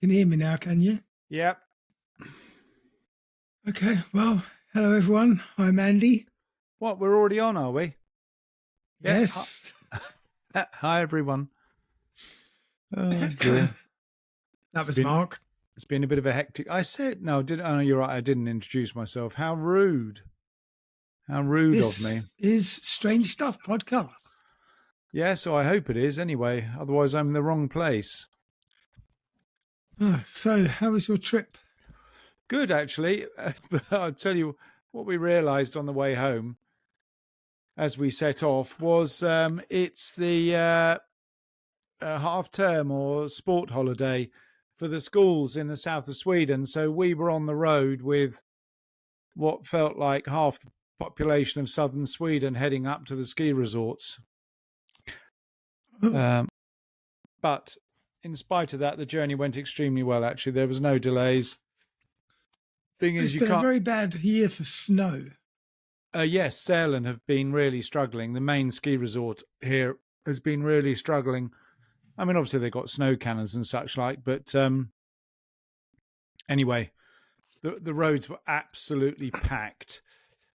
Can you hear me now, can you? Yep. Okay, well, hello everyone. I'm Andy. What, we're already on, are we? Yeah. Yes. Hi, everyone. Oh, dear. That was Mark. It's been a bit of a hectic... Oh, you're right. I didn't introduce myself. How rude. How rude of me. This is Strange Stuff podcast. Yeah, so I hope it is anyway. Otherwise, I'm in the wrong place. Oh, so, how was your trip? Good, actually. But I'll tell you what we realised on the way home as we set off was it's the half term or sport holiday for the schools in the south of Sweden. So we were on the road with what felt like half the population of southern Sweden heading up to the ski resorts. But in spite of that, the journey went extremely well, actually. There was no delays. It's been a very bad year for snow. Yes, Sälen have been really struggling. The main ski resort here has been really struggling. I mean, obviously they've got snow cannons and such like, but anyway, the roads were absolutely packed.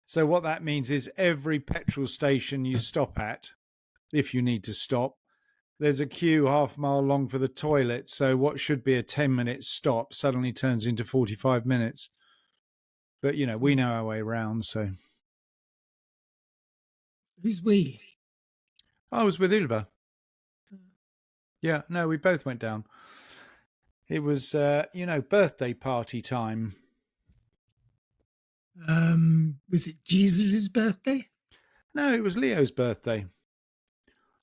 So what that means is every petrol station you stop at, if you need to stop, there's a queue half a mile long for the toilet. So what should be a 10-minute stop suddenly turns into 45 minutes. But, you know, we know our way around, so. Who's we? I was with Ylva. Yeah, no, we both went down. It was, birthday party time. Was it Jesus' birthday? No, it was Leo's birthday.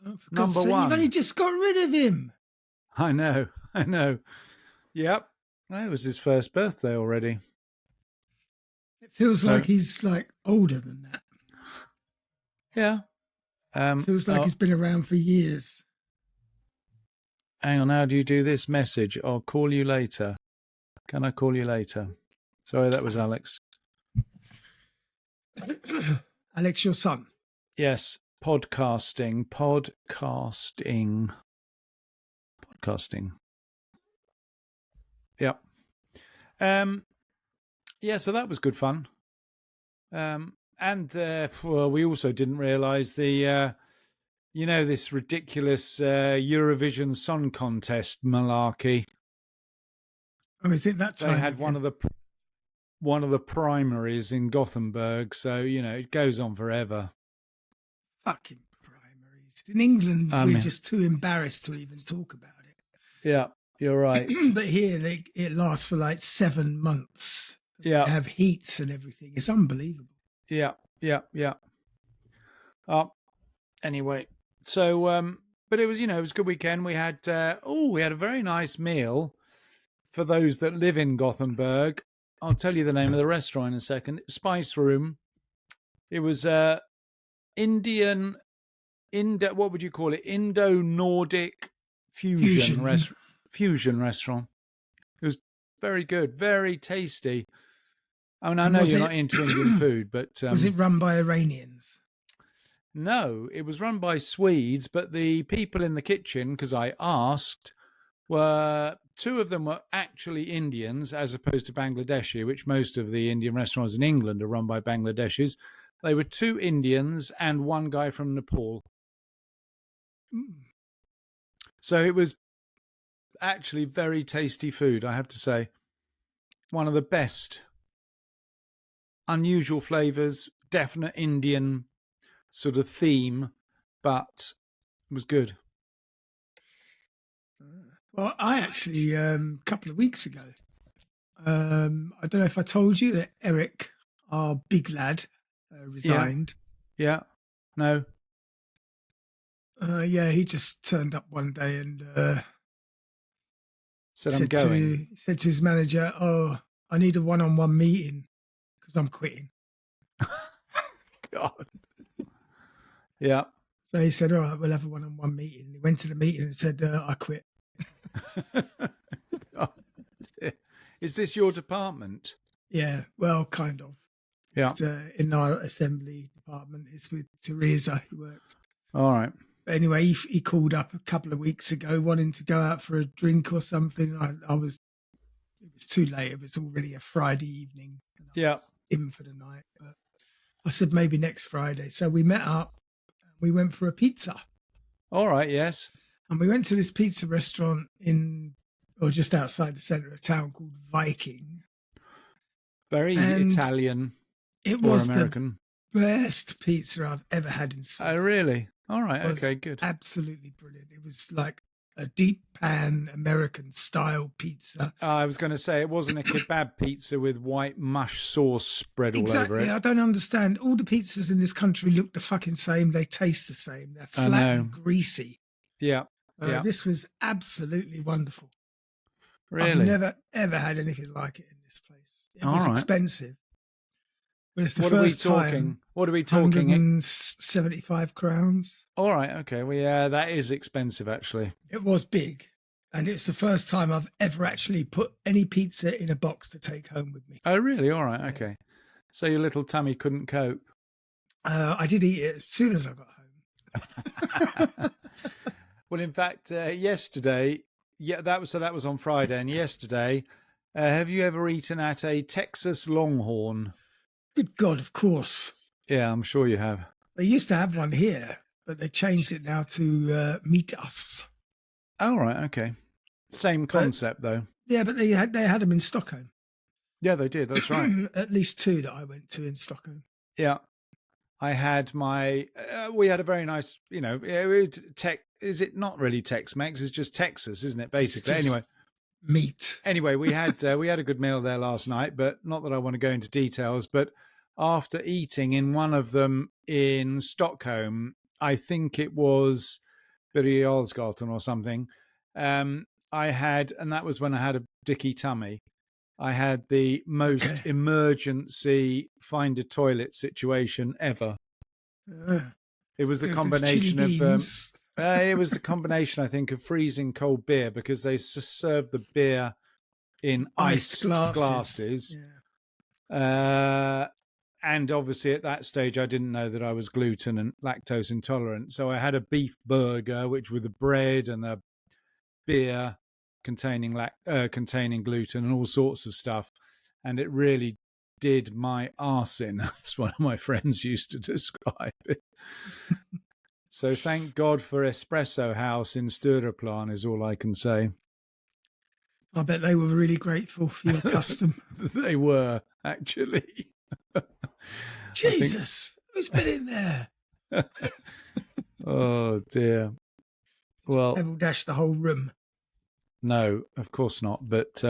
Oh, Number one. You've only just got rid of him. I know. Yep. It was his first birthday already. It feels like he's older than that. Yeah. Feels like he's been around for years. Hang on, how do you do this message? I'll call you later. Can I call you later? Sorry, that was Alex. Alex, your son? Yes, podcasting. Yep. Yeah, so that was good fun. We also didn't realise this ridiculous Eurovision Song Contest malarkey. Oh, is it that time? They had one of the primaries in Gothenburg, so it goes on forever. Fucking primaries in England. We're just too embarrassed to even talk about it. Yeah, you're right. But here, it lasts for 7 months. Yeah, they have heats and everything. It's unbelievable. Yeah. Anyway, so but it was it was a good weekend. We had a very nice meal for those that live in Gothenburg. I'll tell you the name of the restaurant in a second. Spice Room. It was Indian, what would you call it? Indo-Nordic fusion restaurant. It was very good, very tasty. I mean, I know you're not into Indian food, but was it run by Iranians? No, it was run by Swedes, but the people in the kitchen, because I asked, were two of them were actually Indians as opposed to Bangladeshi, which most of the Indian restaurants in England are run by Bangladeshis. They were two Indians and one guy from Nepal. So it was actually very tasty food, I have to say. One of the best. Unusual flavours, definite Indian sort of theme, but it was good. Well, I actually, a couple of weeks ago, I don't know if I told you that Eric, our big lad, resigned. Yeah. No. Yeah, he just turned up one day and said I'm going. Said to his manager, "Oh, I need a one-on-one meeting because I'm quitting." God. Yeah. So he said, "All right, we'll have a one-on-one meeting." He went to the meeting and said, "I quit." Is this your department? Yeah, well, kind of. Yeah. It's in our assembly department. It's with Teresa. He worked. All right. But anyway, he called up a couple of weeks ago wanting to go out for a drink or something. I was was too late. It was already a Friday evening, and I Yeah. was in for the night. But I said maybe next Friday. So we met up. We went for a pizza, All right. Yes. and we went to this pizza restaurant or just outside the centre of town called Viking, Very and Italian it or was the American. best pizza I've ever had in Oh, Sweden. really? All right. It was Okay. Good. absolutely brilliant. It was like a deep pan American style pizza. I was going to say it wasn't a kebab pizza with white mush sauce spread all over Exactly. it. I don't understand. All the pizzas in this country look the fucking same. They taste the same. They're I flat know. and greasy. Yeah. Yeah. This was absolutely wonderful. I've Really? never, ever had anything like it in this place. It All was right. expensive. But it's the What are we first talking? time. What are we talking? 175 crowns. All right. Okay. Well, yeah, that is expensive, actually. It was big. And it's the first time I've ever actually put any pizza in a box to take home with me. Oh, really? All right. Yeah. Okay. So your little tummy couldn't cope. I did eat it as soon as I got home. Well, in fact, yesterday, that was on Friday, and yesterday, have you ever eaten at a Texas Longhorn? Good God, of course. Yeah, I'm sure you have. They used to have one here, but they changed it now to Meet Us. Oh, right. Okay. Same concept, though. Yeah, but they had them in Stockholm. Yeah, they did. That's right. At least two that I went to in Stockholm. Yeah. I had we had a very nice, is it not really Tex-Mex? It's just Texas, isn't it? Basically. Anyway. Meat. Anyway, we had a good meal there last night, but not that I want to go into details. But after eating in one of them in Stockholm, I think it was Birger or something. And that was when I had a dicky tummy. I had the most emergency find a toilet situation ever. It was a combination of it was the combination, I think, of freezing cold beer, because they serve the beer in iced glasses. Yeah. And obviously at that stage I didn't know that I was gluten and lactose intolerant. So I had a beef burger, which with the bread and the beer containing gluten and all sorts of stuff. And it really did my arse in, as one of my friends used to describe it. So thank God for Espresso House in Stureplan is all I can say. I bet they were really grateful for your custom. They were, actually. Jesus, who's been in there? Oh, dear. Well, Devil dashed the whole room. No, of course not. But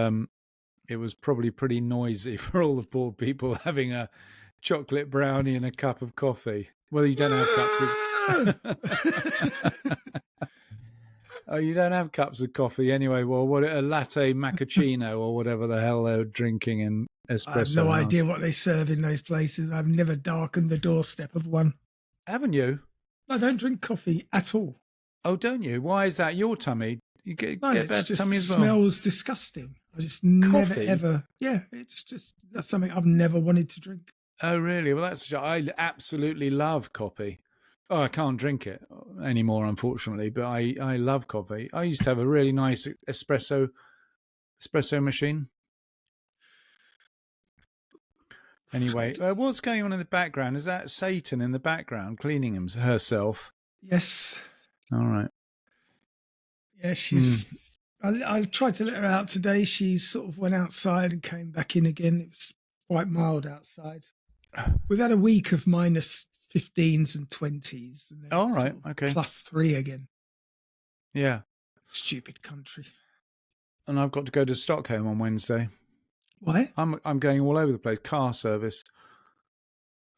it was probably pretty noisy for all the poor people having a chocolate brownie and a cup of coffee. Well, you don't have cups of... Oh, you don't have cups of coffee anyway. Well, what, a latte macchiato or whatever the hell they were drinking in Espresso I have no House. idea what they serve in those places. I've never darkened the doorstep of one. Haven't you? I don't drink coffee at all. Oh, don't you? Why is that? Your tummy? You get bad just tummy as well? Smells disgusting. I just never ever. Yeah, it's just that's something I've never wanted to drink. Oh, really? Well, I absolutely love coffee. Oh, I can't drink it anymore, unfortunately, but I love coffee. I used to have a really nice espresso machine. Anyway, what's going on in the background? Is that Satan in the background cleaning herself? Yes. All right. Yeah, she's. I tried to let her out today. She sort of went outside and came back in again. It was quite mild outside. We've had a week of minus 15s and 20s. And all right. Okay. +3 again. Yeah. Stupid country. And I've got to go to Stockholm on Wednesday. Why? I'm going all over the place. Car service.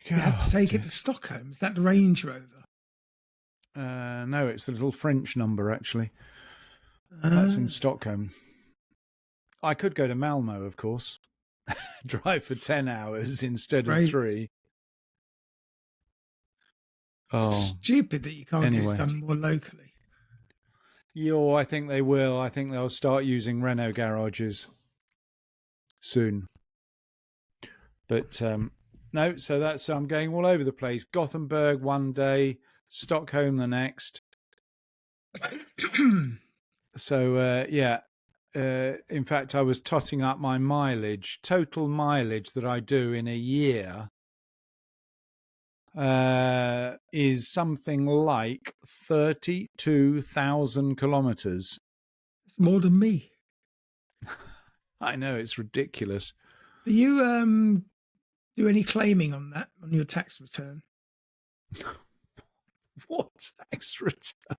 You have to take it to Stockholm. Is that the Range Rover? No, it's the little French number, actually. That's in Stockholm. I could go to Malmo, of course. Drive for 10 hours instead of 3. Oh, stupid that you can't get it done more locally. I think they will. I think they'll start using Renault garages soon. But no, so I'm going all over the place. Gothenburg one day, Stockholm the next. So yeah, in fact, I was totting up my mileage, total mileage that I do in a year is something like 32,000 kilometers. It's more than me. I know, it's ridiculous. Do you do any claiming on that on your tax return? What tax return?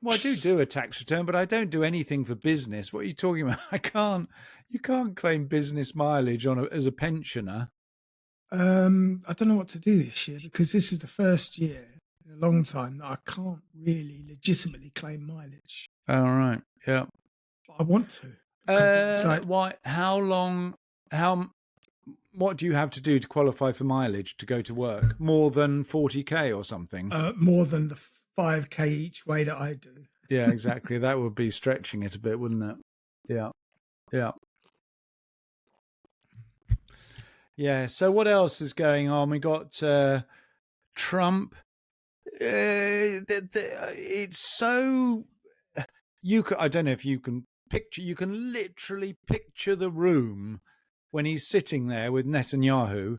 Well, I do a tax return, but I don't do anything for business. What are you talking about? You can't claim business mileage as a pensioner. I don't know what to do this year because this is the first year in a long time that I can't really legitimately claim mileage. All right. Yeah. But I want to. It's like, Why? How long? What do you have to do to qualify for mileage to go to work? More than 40k or something? More than the 5k each way that I do. Yeah, exactly. That would be stretching it a bit, wouldn't it? Yeah. Yeah. Yeah. So what else is going on? We got Trump. It's so I don't know if you can picture. You can literally picture the room when he's sitting there with Netanyahu,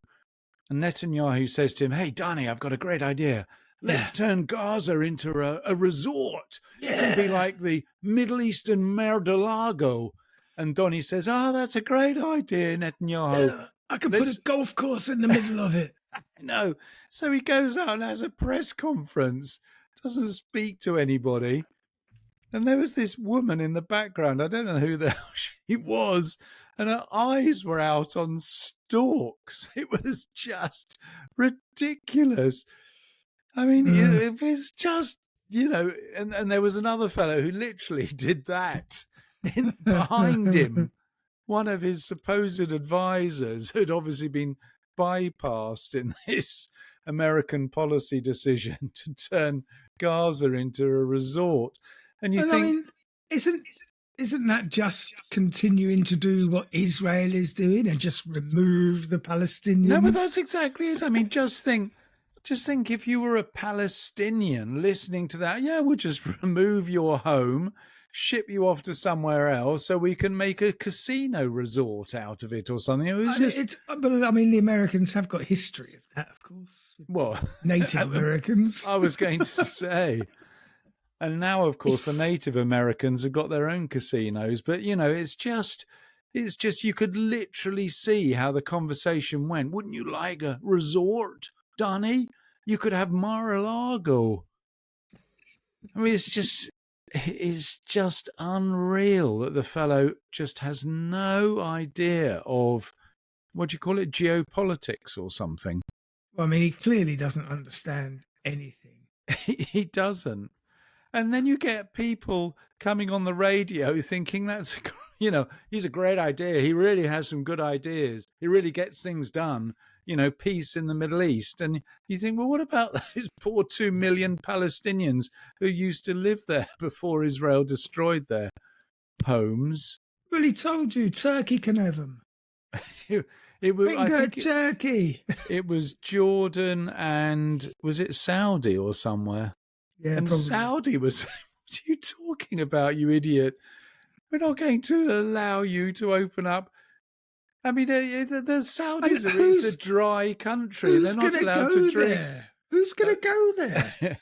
and Netanyahu says to him, "Hey, Donny, I've got a great idea. Let's turn Gaza into a resort. Yeah. It can be like the Middle Eastern Mar-a-Lago." And Donny says, "Oh, that's a great idea, Netanyahu. Yeah, I could put a golf course in the middle of it." I know. So he goes out and has a press conference, doesn't speak to anybody. And there was this woman in the background. I don't know who the hell she was. And her eyes were out on stalks. It was just ridiculous. I mean, it was just, and there was another fellow who literally did that behind him. One of his supposed advisors who'd obviously been bypassed in this American policy decision to turn Gaza into a resort. And you think, I mean, isn't that just continuing to do what Israel is doing and just remove the Palestinians? No, but that's exactly it. I mean, just think if you were a Palestinian listening to that, yeah, we'll just remove your home, ship you off to somewhere else so we can make a casino resort out of it or something. It was but I mean, the Americans have got history of that, of course. Well, Native Americans. I was going to say. And now, of course, the Native Americans have got their own casinos. But, it's just you could literally see how the conversation went. Wouldn't you like a resort, Donny? You could have Mar-a-Lago. I mean, it's just unreal that the fellow just has no idea of, what do you call it, geopolitics or something. Well, I mean, he clearly doesn't understand anything. He doesn't. And then you get people coming on the radio thinking that's, he's a great idea. He really has some good ideas. He really gets things done, peace in the Middle East. And you think, well, what about those poor 2 million Palestinians who used to live there before Israel destroyed their homes? Well, he told you Turkey can have them. Turkey. It was Jordan and was it Saudi or somewhere? Yeah, and probably. Saudi was, what are you talking about, you idiot? We're not going to allow you to open up. I mean, the Saudis are a dry country. They're not allowed to drink. There? Who's going to go there?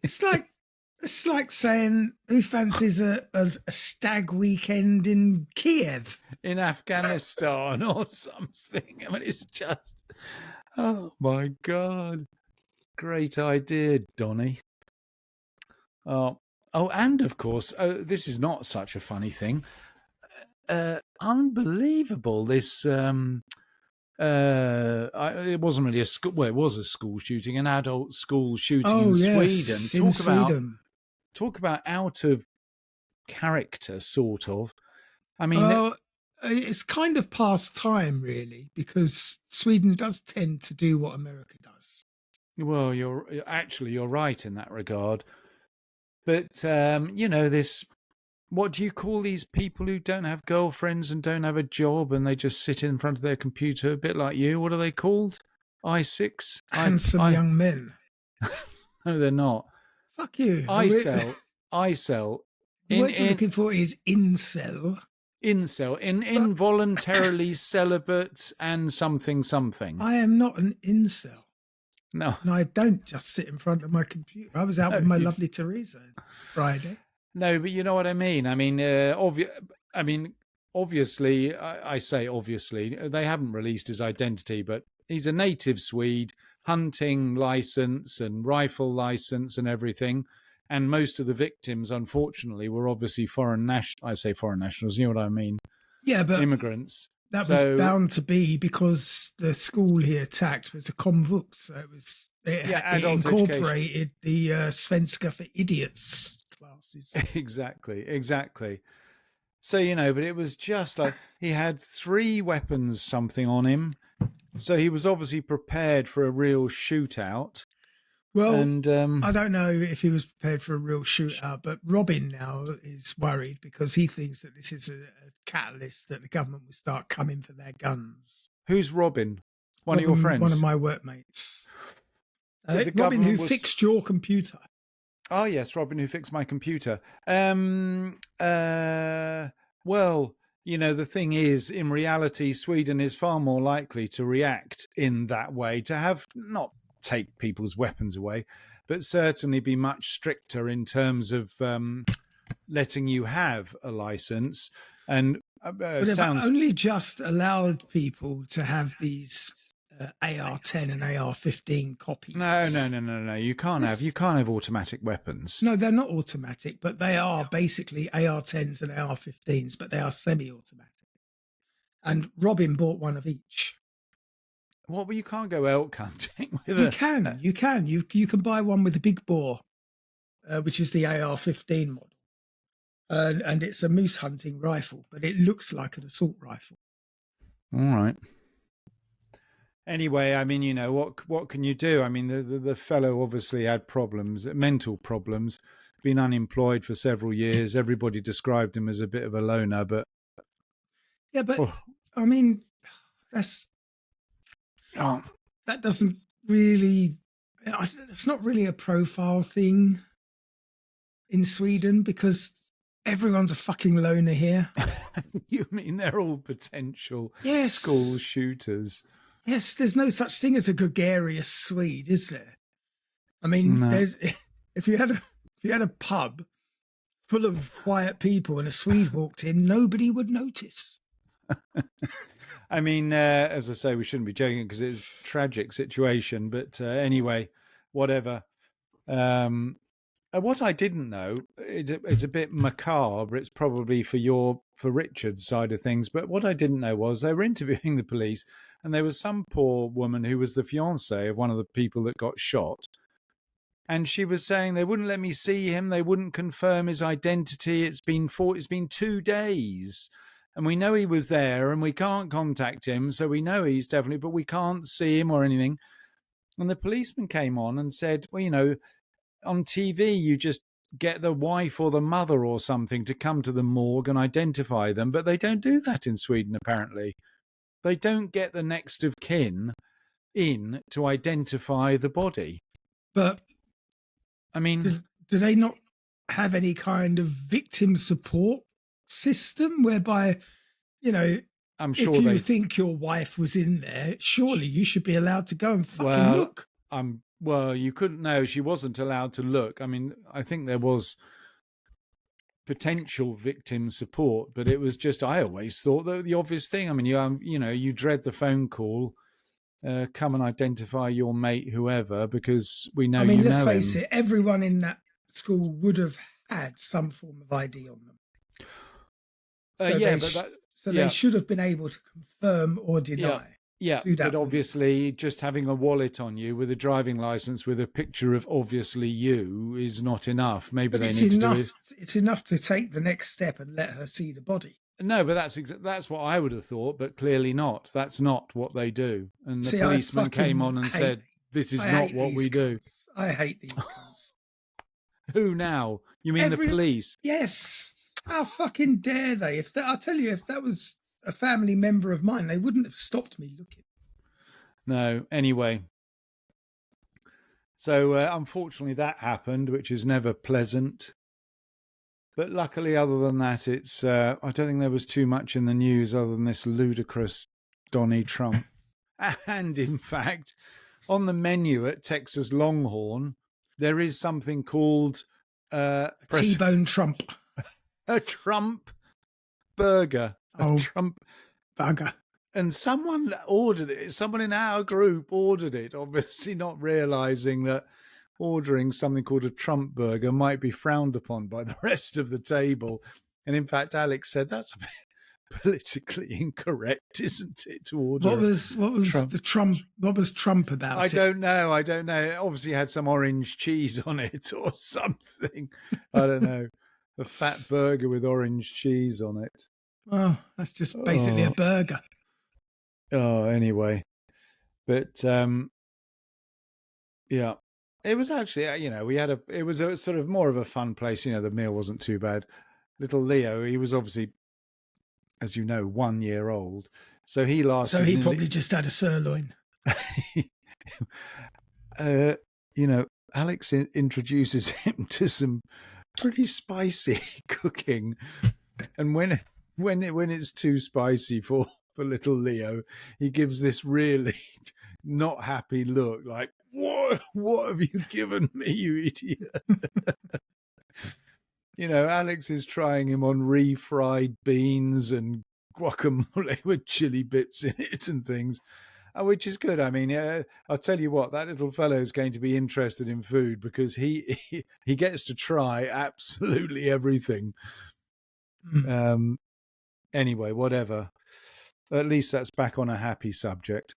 It's like saying who fancies a stag weekend in Kiev, in Afghanistan or something. I mean, it's just, oh my God. Great idea, Donny. Oh, and of course, this is not such a funny thing. Unbelievable! This it wasn't really a school. Well, it was a school shooting, an adult school shooting in Sweden. Talk about out of character, sort of. I mean, it's kind of past time, really, because Sweden does tend to do what America does. Well, you're right in that regard. But, this, what do you call these people who don't have girlfriends and don't have a job and they just sit in front of their computer, a bit like you? What are they called? I6? Handsome young men. No, they're not. Fuck you. ICEL. The In word you're in looking for is incel. involuntarily celibate and something. I am not an incel. No, And I don't just sit in front of my computer. I was out no, with my lovely Teresa Friday. no, but you know what I mean. I mean, I mean, obviously, I say obviously, they haven't released his identity, but he's a native Swede, hunting license and rifle license and everything. And most of the victims, unfortunately, were obviously I say foreign nationals. You know what I mean? Yeah, but Immigrants. that was So bound to be because the school he attacked was a convux. So yeah, it adult education. incorporated the Svenska for Idiots classes. Exactly. So, but it was just like he had 3 weapons something on him. So he was obviously prepared for a real shootout. Well, And I don't know if he was prepared for a real shootout, but Robin now is worried because he thinks that this is a catalyst that the government will start coming for their guns. who's Robin? One of your Robin, one of friends? my workmates. That the Robin, who government was. fixed your computer. Oh, yes, Robin, who fixed my computer. Well, the thing is, in reality, Sweden is far more likely to react in that way, to have not take people's weapons away, but certainly be much stricter in terms of letting you have a license. And But they've only just allowed people to have these AR-10 and AR-15 copies. No. You can't have automatic weapons. No, they're not automatic, but they are basically AR-10s and AR-15s, but they are semi-automatic. And Robin bought one of each. What? Well, you can't go elk hunting with You can. You can buy one with a big bore, which is the AR-15 model. And it's a moose hunting rifle, but it looks like an assault rifle. All right. Anyway, I mean, what can you do? I mean, the fellow obviously had problems, mental problems, been unemployed for several years. Everybody described him as a bit of a loner, but yeah, but I mean, that doesn't really. It's not really a profile thing in Sweden because everyone's a fucking loner here. You mean they're all potential Yes. school shooters? Yes, there's no such thing as a gregarious Swede, is there? I mean, there's if you had a pub full of quiet people and a Swede walked in, nobody would notice. I mean, as I say, we shouldn't be joking because it's a tragic situation. But anyway, whatever. What I didn't know, it's a bit macabre. It's probably for Richard's side of things. But what I didn't know was they were interviewing the police, and there was some poor woman who was the fiancée of one of the people that got shot. And she was saying they wouldn't let me see him. They wouldn't confirm his identity. It's been 2 days. And we know he was there and we can't contact him. So we know he's definitely, but we can't see him or anything. And the policeman came on and said, well, on TV, you just get the wife or the mother or something to come to the morgue and identify them. But they don't do that in Sweden, apparently. They don't get the next of kin in to identify the body. But I mean, do they not have any kind of victim support system whereby, I'm sure if you think your wife was in there, surely you should be allowed to go and fucking look. Well, you couldn't know. She wasn't allowed to look. I mean, I think there was potential victim support, but it was just, I always thought that the obvious thing. I mean, you dread the phone call. Come and identify your mate, whoever, because we know. I mean, let's face it. Everyone in that school would have had some form of ID on them. So they should have been able to confirm or deny. Yeah, but obviously, just having a wallet on you with a driving license with a picture of obviously you is not enough. Maybe they need to do it. It's enough to take the next step and let her see the body. No, but that's what I would have thought, but clearly not. That's not what they do. And the policeman came on and said, "This is not what we do." I hate these cunts. Who now? You mean the police? Yes. How fucking dare they? I'll tell you, if that was a family member of mine, they wouldn't have stopped me looking. No. Anyway. So unfortunately that happened, which is never pleasant. But luckily, other than that, it's I don't think there was too much in the news other than this ludicrous Donny Trump. And in fact, on the menu at Texas Longhorn, there is something called T-bone Trump. a Trump burger. A Trump bugger. And someone ordered it. Someone in our group ordered it, obviously not realizing that ordering something called a Trump burger might be frowned upon by the rest of the table. And in fact, Alex said that's a bit politically incorrect, isn't it? To order what was Trump. What was Trump about? I don't know. It obviously had some orange cheese on it or something. I don't know. A fat burger with orange cheese on it. Oh, that's just basically a burger. Oh, anyway. But yeah. It was actually, it was a sort of more of a fun place. The meal wasn't too bad. Little Leo, he was obviously, as you know, 1 year old. So he lasted. So he probably just had a sirloin. Alex introduces him to some pretty spicy cooking. And when it's too spicy for little Leo, he gives this really not happy look like, what have you given me, you idiot? Alex is trying him on refried beans and guacamole with chili bits in it and things, which is good. I mean, I'll tell you what, that little fellow is going to be interested in food because he gets to try absolutely everything. Anyway, whatever. At least that's back on a happy subject.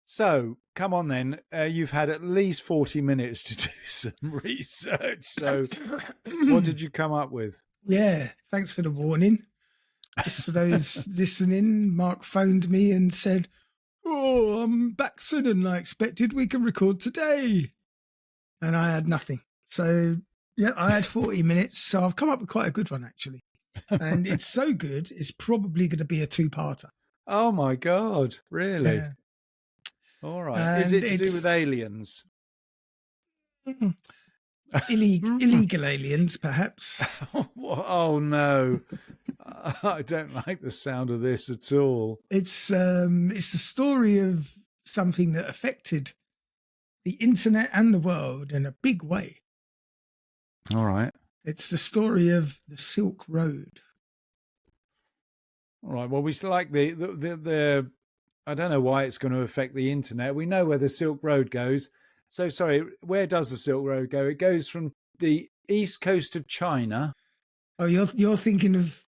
So, come on then. You've had at least 40 minutes to do some research. So, what did you come up with? Yeah, thanks for the warning. Just for those listening, Mark phoned me and said, "Oh, I'm back sooner than I expected. We can record today." And I had nothing. So, yeah, I had 40 minutes. So I've come up with quite a good one, actually. And it's so good, it's probably going to be a two-parter. Oh, my God. Really? Yeah. All right. And is it to do with aliens? Illegal aliens, perhaps. Oh, no. I don't like the sound of this at all. It's the story of something that affected the internet and the world in a big way. All right. It's the story of the Silk Road. All right. Well, we still like the I don't know why it's going to affect the internet. We know where the Silk Road goes. So, sorry, where does the Silk Road go? It goes from the east coast of China. Oh, you're thinking of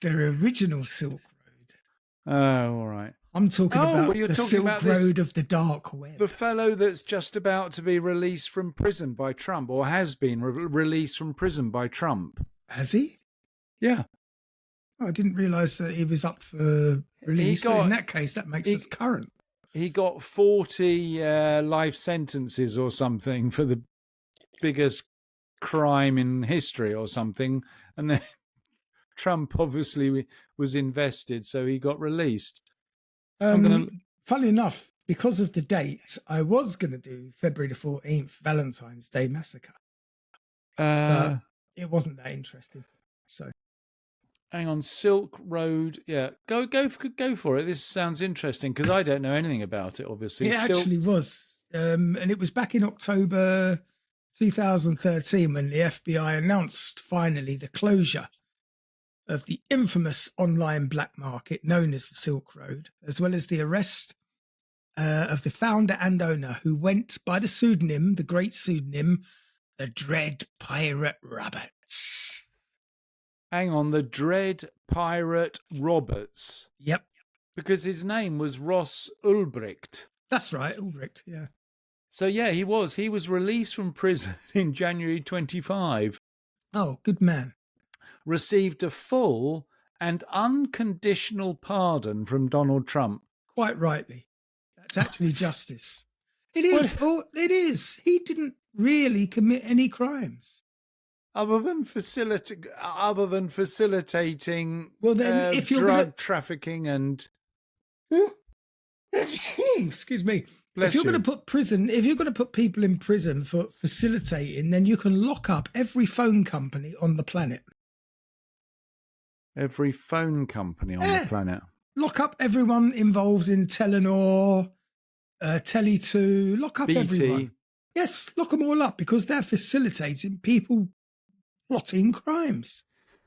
the original Silk Road. Oh, all right. I'm talking about the Silk Road of the dark web. The fellow that's just about to be released from prison by Trump, or has been released from prison by Trump. Has he? Yeah. Oh, I didn't realise that he was up for release. In that case, that makes us current. He got 40 life sentences or something for the biggest crime in history or something. And then Trump obviously was invested, so he got released. Funnily enough, because of the date, I was going to do February the 14th, Valentine's Day Massacre. But it wasn't that interesting. So, hang on, Silk Road. Yeah, go for it. This sounds interesting because I don't know anything about it. Obviously, it actually was, and it was back in October 2013 when the FBI announced finally the closure of the infamous online black market known as the Silk Road, as well as the arrest of the founder and owner, who went by the great pseudonym, the Dread Pirate Roberts. Hang on, the Dread Pirate Roberts. Yep. Because his name was Ross Ulbricht. That's right, Ulbricht, yeah. So, yeah, he was released from prison in January 25. Oh, good man. Received a full and unconditional pardon from Donald Trump. Quite rightly. That's actually justice. It is. Oh, it is. He didn't really commit any crimes. Other than facilitating well, then, if you're drug trafficking and... Excuse me. If you're going to put people in prison for facilitating, then you can lock up every phone company on the planet. Every phone company on the planet. Lock up everyone involved in Telenor, Tele2. Lock up BT. everyone. Yes, lock them all up because they're facilitating people plotting crimes.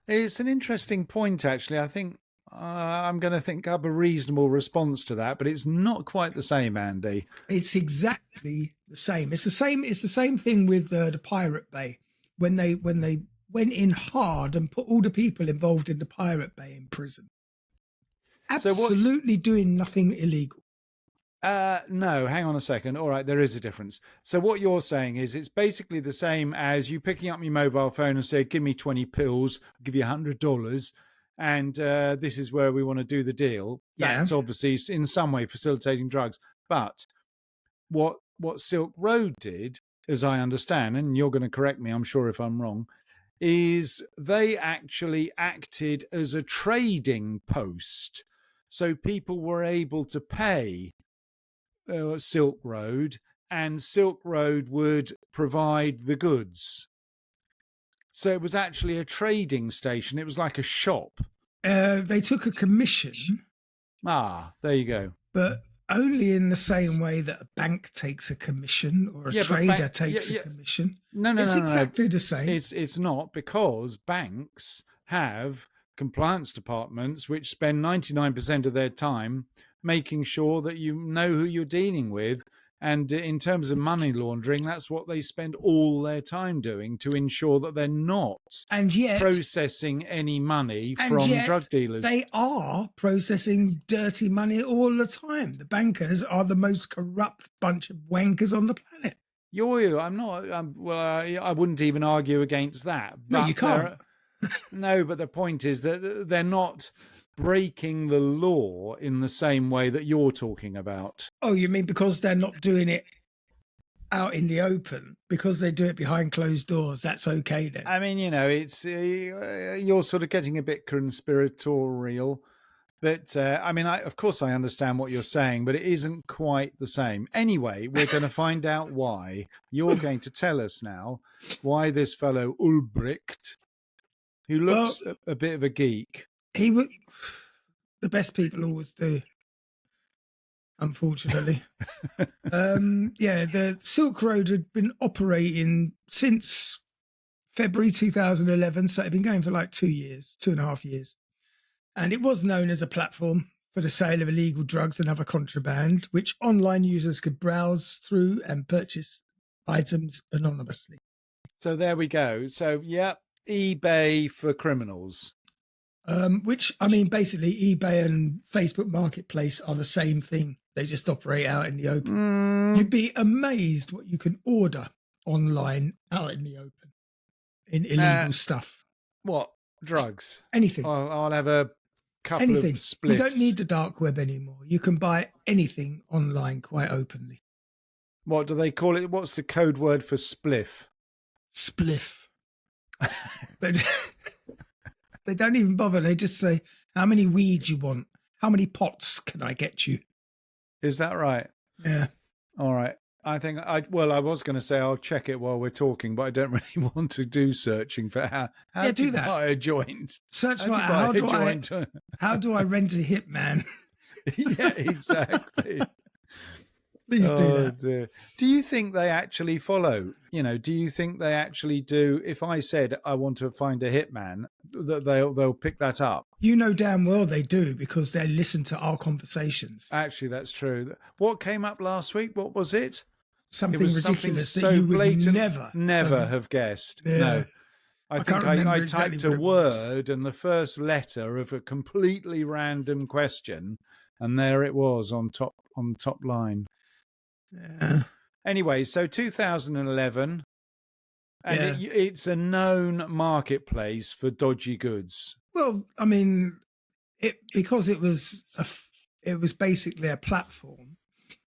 It's an interesting point, actually. I think I'm going to think up a reasonable response to that, but it's not quite the same, Andy. It's exactly the same. It's the same. It's the same thing with the Pirate Bay when they went in hard and put all the people involved in the Pirate Bay in prison. Absolutely doing nothing illegal. No, hang on a second. All right, there is a difference. So what you're saying is it's basically the same as you picking up your mobile phone and say, give me 20 pills, I'll give you $100, and this is where we want to do the deal. Yeah. That's obviously in some way facilitating drugs. But what Silk Road did, as I understand, and you're going to correct me, I'm sure if I'm wrong, is they actually acted as a trading post. So people were able to pay Silk Road, and Silk Road would provide the goods. So it was actually a trading station. It was like a shop. They took a commission. There you go. But only in the same way that a bank takes a commission or a trader takes a commission. No, it's exactly the same. It's not, because banks have compliance departments which spend 99% of their time making sure that you know who you're dealing with. And in terms of money laundering, that's what they spend all their time doing, to ensure that they're not processing any money from drug dealers. They are processing dirty money all the time. The bankers are the most corrupt bunch of wankers on the planet. I'm not. I wouldn't even argue against that. But no, you can't. No, but the point is that they're not breaking the law in the same way that you're talking about. Oh, you mean because they're not doing it out in the open, because they do it behind closed doors, that's okay then? I mean, it's you're sort of getting a bit conspiratorial, but I mean, of course I understand what you're saying, but it isn't quite the same. Anyway, we're going to find out why. You're going to tell us now why this fellow Ulbricht, who looks a bit of a geek. He would. The best people always do, unfortunately. The Silk Road had been operating since February 2011, so it had been going for like 2.5 years. And it was known as a platform for the sale of illegal drugs and other contraband, which online users could browse through and purchase items anonymously. So there we go. So, eBay for criminals. Which, I mean, basically eBay and Facebook Marketplace are the same thing. They just operate out in the open. You'd be amazed what you can order online out in the open in illegal stuff. What? Drugs? Anything. I'll have a couple of spliffs. You don't need the dark web anymore. You can buy anything online quite openly. What do they call it? What's the code word for spliff? Spliff. But they don't even bother. They just say, how many weeds you want? How many pots can I get you? Is that right? Yeah. All right. I think I was going to say I'll check it while we're talking, but I don't really want to do searching for how do that. Buy a joint. Search for how do I rent a hitman? Yeah, exactly. Please do that. Dear. Do you think they actually follow? Do you think they actually do? If I said I want to find a hitman, that they'll pick that up? You know damn well they do, because they listen to our conversations. Actually, that's true. What came up last week? What was it? Something ridiculous that you would never have guessed. Yeah. No. I think I exactly typed a word and the first letter of a completely random question, and there it was on the top line. Yeah. Anyway, so 2011, and it's a known marketplace for dodgy goods. Well, I mean, because it was basically a platform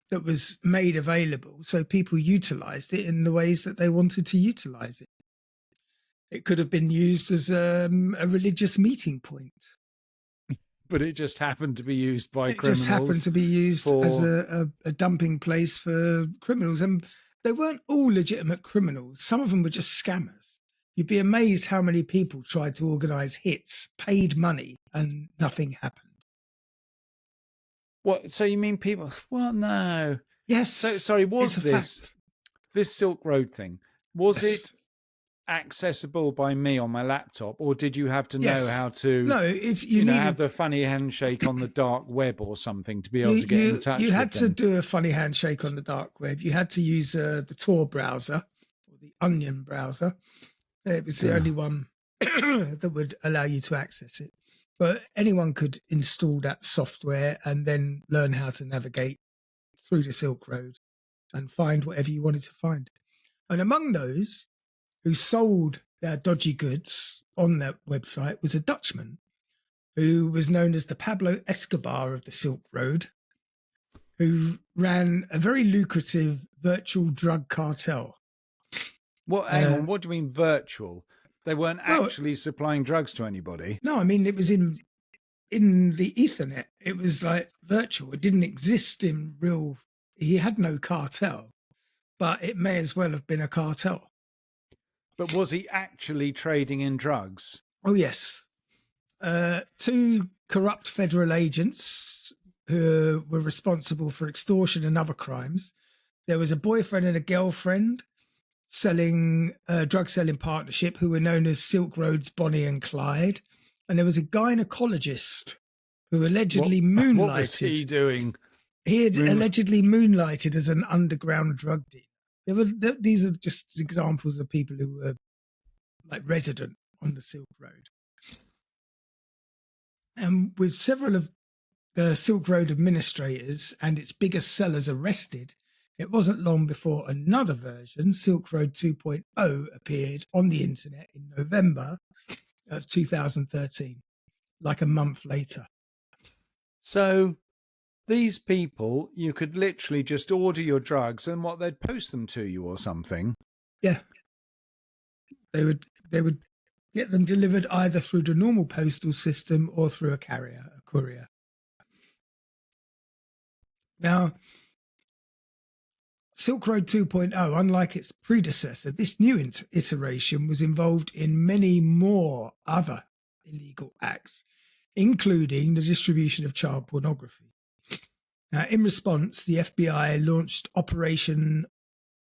that was made available, so people utilised it in the ways that they wanted to utilise it. It could have been used as a religious meeting point. But it just happened to be used by criminals. It just happened to be used as a dumping place for criminals. And they weren't all legitimate criminals. Some of them were just scammers. You'd be amazed how many people tried to organise hits, paid money, and nothing happened. What? So you mean people? Well, no. Yes. So sorry, was it's a fact. this Silk Road thing? Was Yes. it accessible by me on my laptop, or did you have to know Yes. how to? No, if you know, needed, have the funny handshake on the dark web or something to be able to get in touch you with had to them? do a funny handshake on the dark web. You had to use the Tor browser or the Onion browser. It was the only one that would allow you to access it. But anyone could install that software and then learn how to navigate through the Silk Road and find whatever you wanted to find. And among those who sold their dodgy goods on that website was a Dutchman who was known as the Pablo Escobar of the Silk Road, who ran a very lucrative virtual drug cartel. Well, hang on. What do you mean virtual? They weren't Well, actually supplying drugs to anybody. No, I mean it was in the Ethernet. It was like virtual. It didn't exist in real. He had no cartel, but it may as well have been a cartel. But was he actually trading in drugs? Oh yes, two corrupt federal agents who were responsible for extortion and other crimes. There was a boyfriend and a girlfriend selling drug selling partnership who were known as Silk Road's Bonnie and Clyde, and there was a gynecologist who allegedly moonlighted. What was he doing? He had allegedly moonlighted as an underground drug dealer. These are just examples of people who were like resident on the Silk Road. And with several of the Silk Road administrators and its biggest sellers arrested, it wasn't long before another version, Silk Road 2.0, appeared on the internet in November of 2013, like a month later. So these people, you could literally just order your drugs and they'd post them to you or something. Yeah. They would get them delivered either through the normal postal system or through a courier. Now, Silk Road 2.0, unlike its predecessor, this new iteration was involved in many more other illegal acts, including the distribution of child pornography. Now, in response, the FBI launched Operation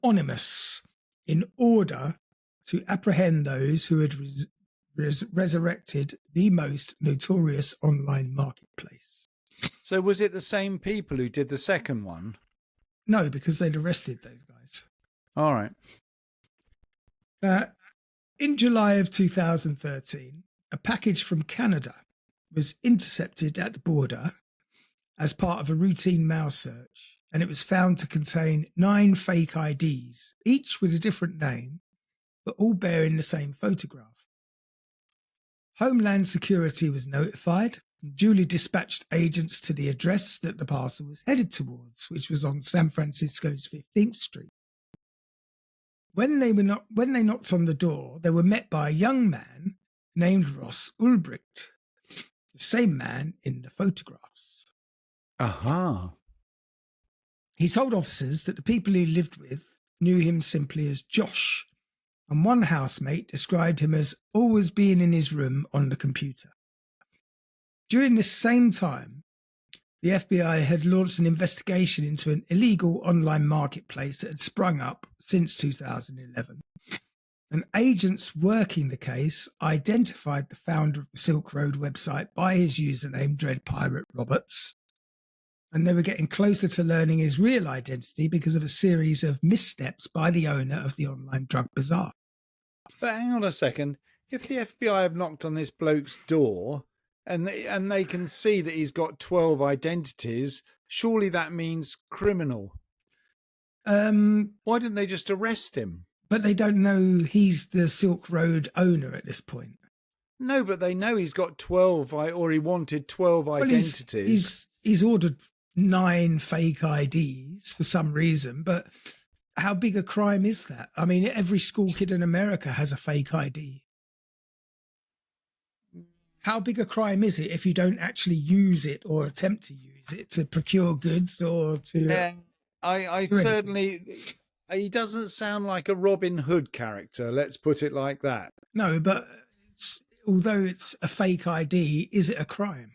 Onimus in order to apprehend those who had resurrected the most notorious online marketplace. So was it the same people who did the second one? No, because they'd arrested those guys. All right. In July of 2013, a package from Canada was intercepted at the border as part of a routine mail search, and it was found to contain 9 fake IDs, each with a different name, but all bearing the same photograph. Homeland Security was notified and duly dispatched agents to the address that the parcel was headed towards, which was on San Francisco's 15th Street. When they knocked on the door, they were met by a young man named Ross Ulbricht, the same man in the photographs. Aha. He told officers that the people he lived with knew him simply as Josh, and one housemate described him as always being in his room on the computer. During this same time, the FBI had launched an investigation into an illegal online marketplace that had sprung up since 2011. And agents working the case identified the founder of the Silk Road website by his username, Dread Pirate Roberts. And they were getting closer to learning his real identity because of a series of missteps by the owner of the online drug bazaar. But hang on a second. If the FBI have knocked on this bloke's door and they can see that he's got 12 identities, surely that means criminal. Why didn't they just arrest him? But they don't know he's the Silk Road owner at this point. No, but they know he's got 12, or he wanted 12 identities. He's ordered 9 fake IDs for some reason, but how big a crime is that? I mean, every school kid in America has a fake ID. How big a crime is it if you don't actually use it or attempt to use it to procure goods or to... I certainly... He doesn't sound like a Robin Hood character, let's put it like that. No, but although it's a fake ID, is it a crime?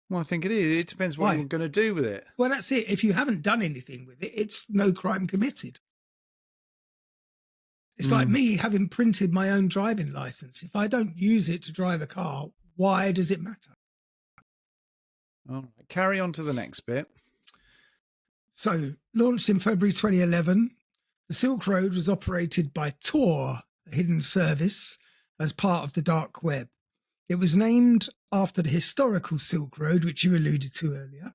Well, I think it is. It depends what Why? you're going to do with it. Well, that's it. If you haven't done anything with it, it's no crime committed. It's like me having printed my own driving license. If I don't use it to drive a car, why does it matter? All right. Carry on to the next bit. So, launched in February 2011, the Silk Road was operated by Tor, a hidden service, as part of the dark web. It was named after the historical Silk Road, which you alluded to earlier,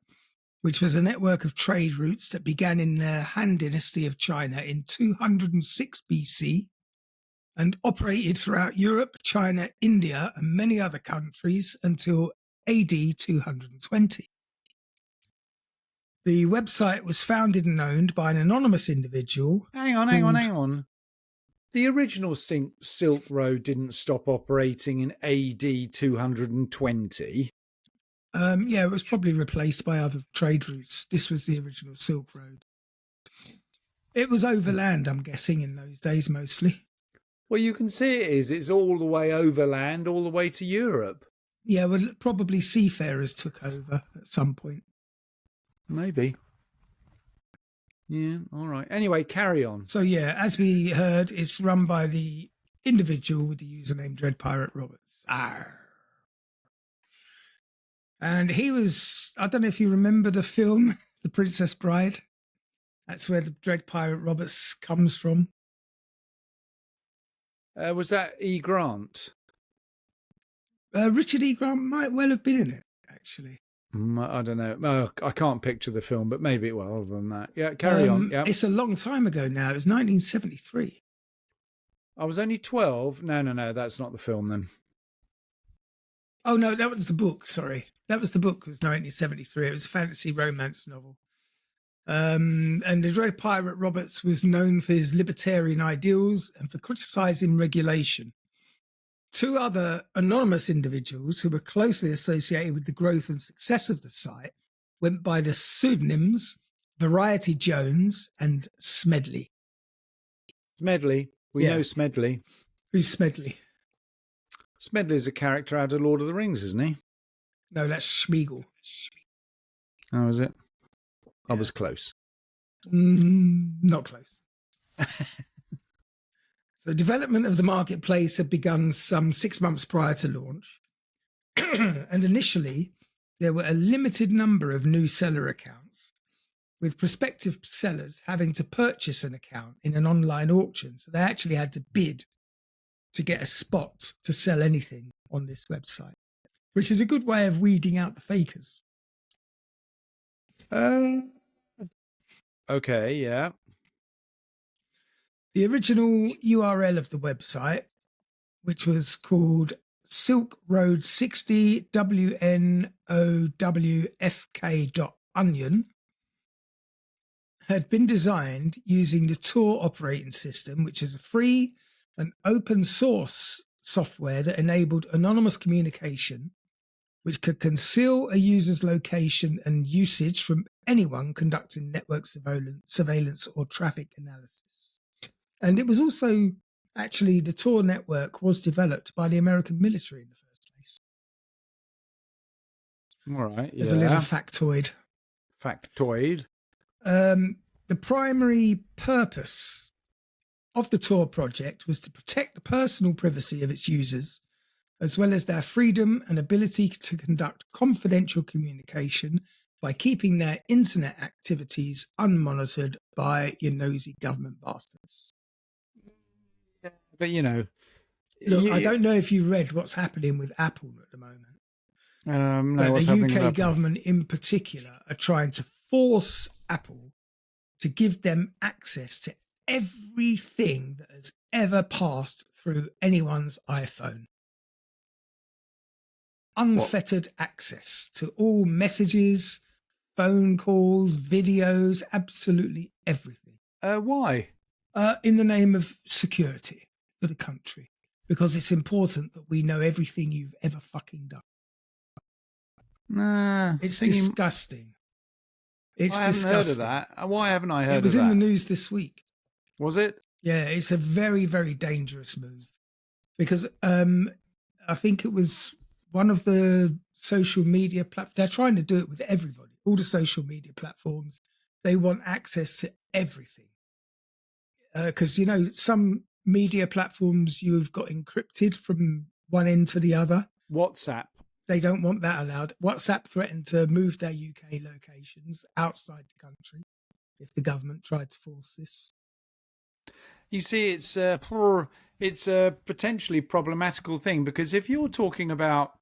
which was a network of trade routes that began in the Han Dynasty of China in 206 BC and operated throughout Europe, China, India, and many other countries until AD 220. The website was founded and owned by an anonymous individual. Hang on. The original Silk Road didn't stop operating in AD 220. Yeah, it was probably replaced by other trade routes. This was the original Silk Road. It was overland, I'm guessing, in those days mostly. Well, you can see it is. It's all the way overland, all the way to Europe. Yeah, well, probably seafarers took over at some point. Maybe. Yeah, all right. Anyway, carry on. So, yeah, as we heard, it's run by the individual with the username Dread Pirate Roberts. Arr. And he was, I don't know if you remember the film, The Princess Bride. That's where the Dread Pirate Roberts comes from. Was that E. Grant? Richard E. Grant might well have been in it, actually. I don't know. I can't picture the film, but maybe it will. Other than that, yeah, carry on. Yeah, it's a long time ago now. It was 1973. I was only 12. No, that's not the film then. Oh no, that was the book. Sorry, that was the book. It was 1973. It was a fantasy romance novel. And the Dread Pirate Roberts was known for his libertarian ideals and for criticising regulation. Two other anonymous individuals who were closely associated with the growth and success of the site went by the pseudonyms Variety Jones and Smedley. Smedley. We know Smedley. Who's Smedley? Smedley's a character out of Lord of the Rings, isn't he? No, that's Schmiegel. Oh, is it? I was close. Not close. So development of the marketplace had begun some 6 months prior to launch. And initially, there were a limited number of new seller accounts, with prospective sellers having to purchase an account in an online auction. So they actually had to bid to get a spot to sell anything on this website, which is a good way of weeding out the fakers. Okay, yeah. The original URL of the website, which was called Silk Road 60 WNOWFK.onion, had been designed using the Tor operating system, which is a free and open source software that enabled anonymous communication, which could conceal a user's location and usage from anyone conducting network surveillance or traffic analysis. And it was also, actually, the Tor network was developed by the American military in the first place. All right, yeah. As a little factoid. The primary purpose of the Tor project was to protect the personal privacy of its users, as well as their freedom and ability to conduct confidential communication by keeping their internet activities unmonitored by your nosy government bastards. But, you know... Look, I don't know if you read what's happening with Apple at the moment. No, but what's the happening with UK Apple? government in particular are trying to force Apple to give them access to everything that has ever passed through anyone's iPhone. Unfettered access to all messages, phone calls, videos, absolutely everything. Why? In the name of security for the country. Because it's important that we know everything you've ever fucking done. It's disgusting. I haven't heard of that. Why haven't I heard of that? It was in the news this week. Was it? Yeah, it's a very, very dangerous move because I think it was one of the social media platforms. They're trying to do it with everybody, all the social media platforms. They want access to everything. Because, some media platforms you've got encrypted from one end to the other. WhatsApp. They don't want that allowed. WhatsApp threatened to move their UK locations outside the country if the government tried to force this. You see, it's a potentially problematical thing, because if you're talking about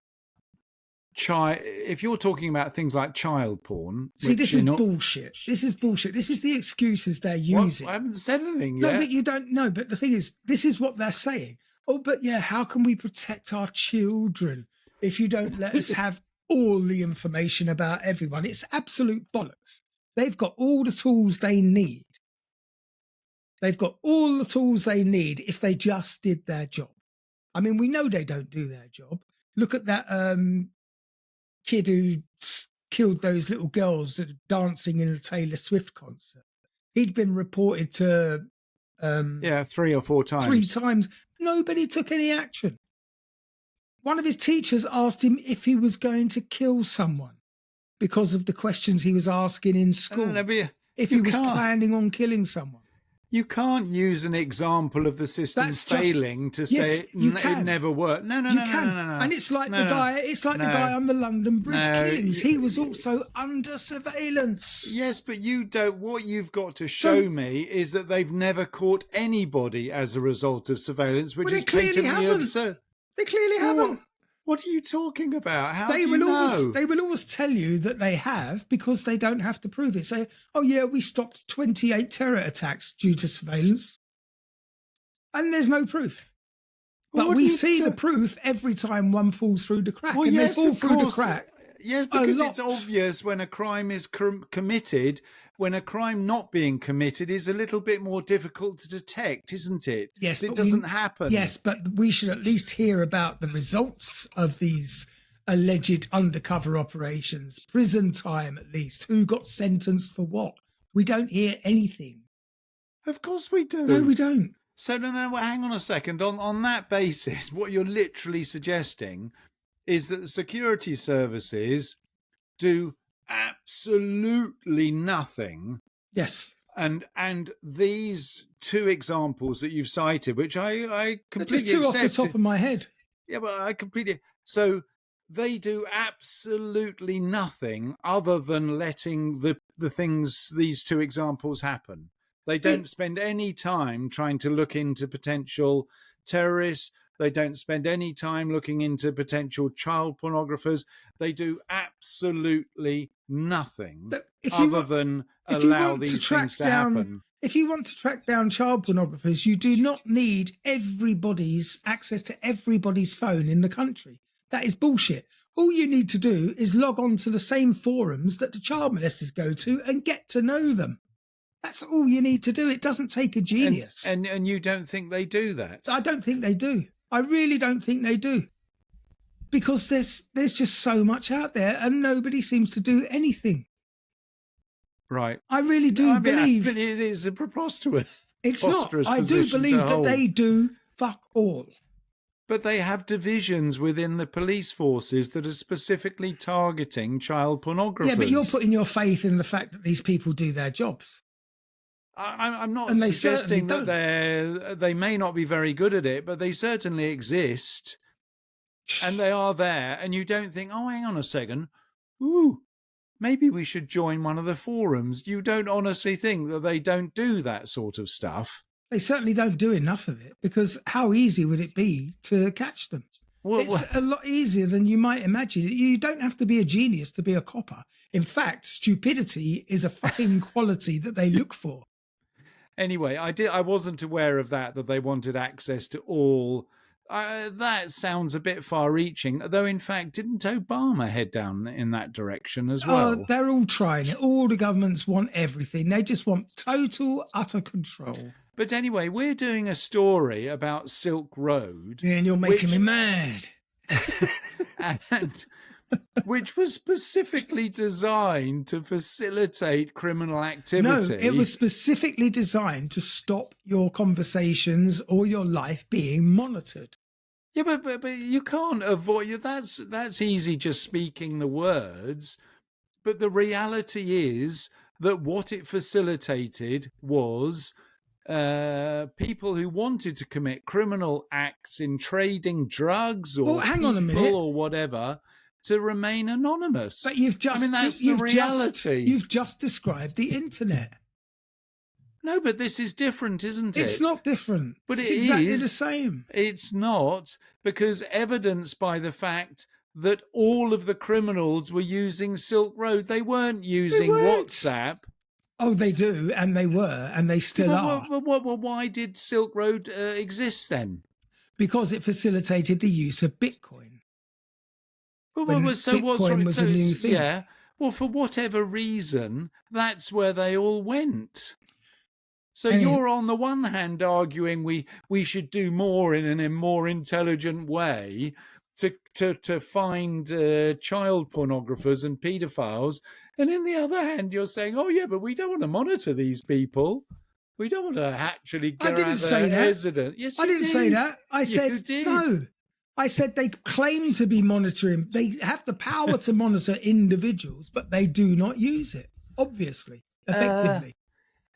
things like child porn, see, this is bullshit. This is bullshit. This is the excuses they're using. I haven't said anything yet. No, but you don't know. But the thing is, this is what they're saying. Oh, but yeah, how can we protect our children if you don't let us have all the information about everyone? It's absolute bollocks. They've got all the tools they need. They've got all the tools they need if they just did their job. I mean, we know they don't do their job. Look at that kid who killed those little girls that are dancing in a Taylor Swift concert. He'd been reported to 3 or 4 times. 3 times. Nobody took any action. One of his teachers asked him if he was going to kill someone because of the questions he was asking in school. If he was planning on killing someone. You can't use an example of the system failing to say it never worked. No. And it's like the guy. It's like the guy on the London Bridge killings. He was also under surveillance. Yes, but you don't. What you've got to show me is that they've never caught anybody as a result of surveillance, which is patently absurd. They clearly haven't. What are you talking about? How they do you know? They will always tell you that they have because they don't have to prove it. Say, oh yeah, we stopped 28 terror attacks due to surveillance. And there's no proof. But we see the proof every time one falls through the crack. Well, and yes, they fall of through course. the crack. Yes, because it's obvious when a crime is committed. When a crime not being committed is a little bit more difficult to detect, isn't it? Yes, it doesn't happen. Yes, but we should at least hear about the results of these alleged undercover operations. Prison time, at least. Who got sentenced for what? We don't hear anything. Of course we do. No, we don't. So, no, hang on a second. On that basis, what you're literally suggesting is that the security services do absolutely nothing. Yes. And these 2 examples that you've cited, which I completely just 2 accept. off the top of my head. Yeah, but I completely. So they do absolutely nothing other than letting these 2 examples happen. They don't spend any time trying to look into potential terrorists. They don't spend any time looking into potential child pornographers. They do absolutely nothing other than allow these things to happen. If you want to track down child pornographers, you do not need everybody's access to everybody's phone in the country. That is bullshit. All you need to do is log on to the same forums that the child molesters go to and get to know them. That's all you need to do. It doesn't take a genius. And you don't think they do that? I don't think they do. I really don't think they do. Because there's just so much out there and nobody seems to do anything. Right. I really do believe. But it is a preposterous. It's not. I do believe that they do fuck all. But they have divisions within the police forces that are specifically targeting child pornographers. Yeah, but you're putting your faith in the fact that these people do their jobs. I'm not suggesting that they may not be very good at it, but they certainly exist. And they are there. And you don't think, oh, hang on a second. Ooh, maybe we should join one of the forums. You don't honestly think that they don't do that sort of stuff? They certainly don't do enough of it, because how easy would it be to catch them? It's a lot easier than you might imagine. You don't have to be a genius to be a copper. In fact, stupidity is a fucking quality that they look for. Anyway, I wasn't aware of that they wanted access to all. That sounds a bit far-reaching, though in fact, didn't Obama head down in that direction as well? They're all trying it. All the governments want everything. They just want total, utter control. But anyway, we're doing a story about Silk Road. Yeah, and you're making me mad. which was specifically designed to facilitate criminal No, activity. it was specifically designed to stop your conversations or your life being monitored. Yeah, but you can't avoid that's easy just speaking the words. But the reality is that what it facilitated was people who wanted to commit criminal acts in trading drugs or hang on a minute. people or whatever to remain anonymous. But you've just, I mean, that's the reality. You've just described the internet. No, but this is different, isn't it? It's not different. But it's it exactly is. the same. It's not, because evidenced by the fact that all of the criminals were using Silk Road. They weren't using WhatsApp. Oh, they do, and they were, and they still are. Well, why did Silk Road exist then? Because it facilitated the use of Bitcoin. So Bitcoin was a new thing. Yeah. Well, for whatever reason, that's where they all went. So you're on the one hand arguing we should do more in a more intelligent way to find child pornographers and paedophiles, and in the other hand you're saying, oh yeah, but we don't want to monitor these people. We don't want to actually get out their residence. Yes, I didn't say that. I said no. I said they claim to be monitoring. They have the power to monitor individuals, but they do not use it, obviously, effectively.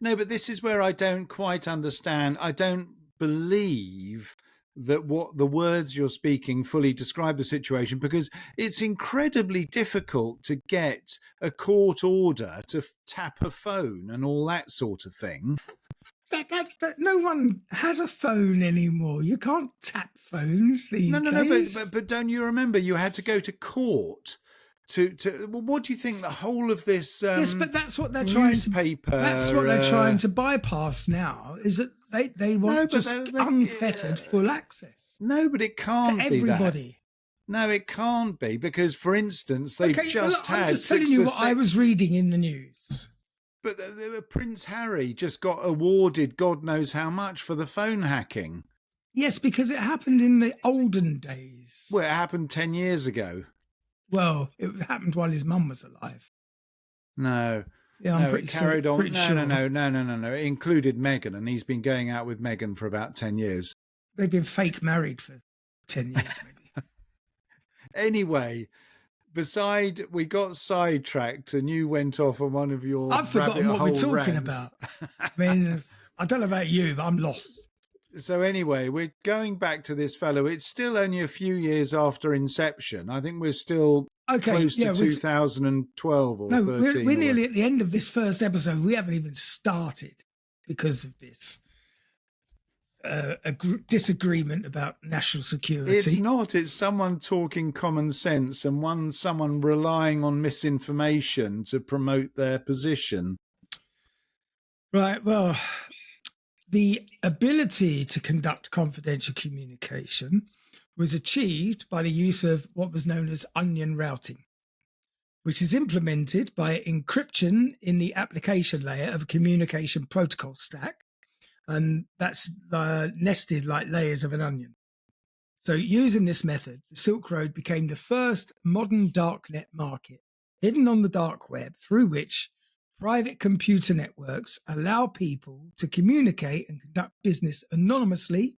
No, but this is where I don't quite understand. I don't believe that what the words you're speaking fully describe the situation, because it's incredibly difficult to get a court order to tap a phone and all that sort of thing. No one has a phone anymore. You can't tap phones these days. No, but don't you remember you had to go to court to well, what do you think the whole of this yes, but that's what they're newspaper that's what they're trying to bypass now, is that they want unfettered full access. No, but it can't to be everybody. No, it can't be, because for instance they've I'm just telling you what I was reading in the news. But Prince Harry just got awarded God knows how much for the phone hacking. Yes, because it happened in the olden days. Well, it happened 10 years ago. Well, it happened while his mum was alive. No. Yeah, I'm pretty carried sure, on. pretty sure. No. It included Meghan, and he's been going out with Meghan for about 10 years. They've been fake married for 10 years, maybe. Anyway, we got sidetracked and you went off on one of your I've forgotten what we're talking rants. about. I mean, I don't know about you, but I'm lost. So anyway, we're going back to this fellow. It's still only a few years after inception. I think we're still close to 2012 or 13. We're nearly at the end of this first episode. We haven't even started because of this disagreement about national security. It's not. It's someone talking common sense and someone relying on misinformation to promote their position. Right. Well, the ability to conduct confidential communication was achieved by the use of what was known as onion routing, which is implemented by encryption in the application layer of a communication protocol stack. And that's nested like layers of an onion. So using this method, the Silk Road became the first modern darknet market, hidden on the dark web, through which private computer networks allow people to communicate and conduct business anonymously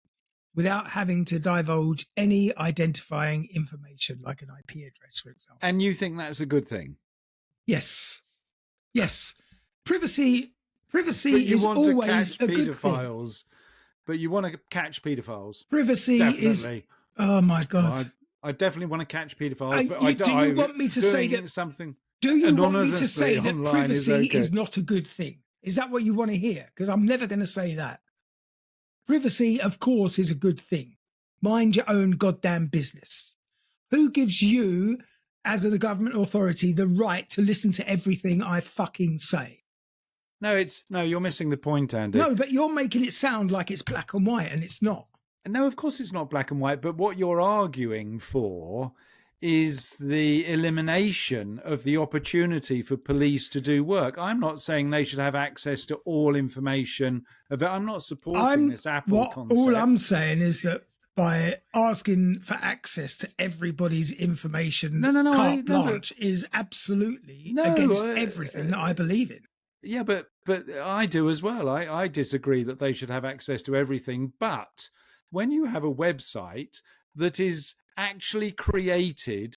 without having to divulge any identifying information, like an IP address, for example. And you think that's a good thing? Yes. Privacy is always a good thing. But you want to catch paedophiles. Privacy definitely. Oh my God. I definitely want to catch paedophiles. Do you want me to say that privacy is not a good thing? Is that what you want to hear? Because I'm never going to say that. Privacy, of course, is a good thing. Mind your own goddamn business. Who gives you, as a government authority, the right to listen to everything I fucking say? No, you're missing the point, Andy. No, but you're making it sound like it's black and white, and it's not. No, of course it's not black and white, but what you're arguing for is the elimination of the opportunity for police to do work. I'm not saying they should have access to all information. I'm not supporting this Apple concept. All I'm saying is that by asking for access to everybody's information, No, carte blanche, is absolutely against everything that I believe in. Yeah, but I do as well. I disagree that they should have access to everything. But when you have a website that is actually created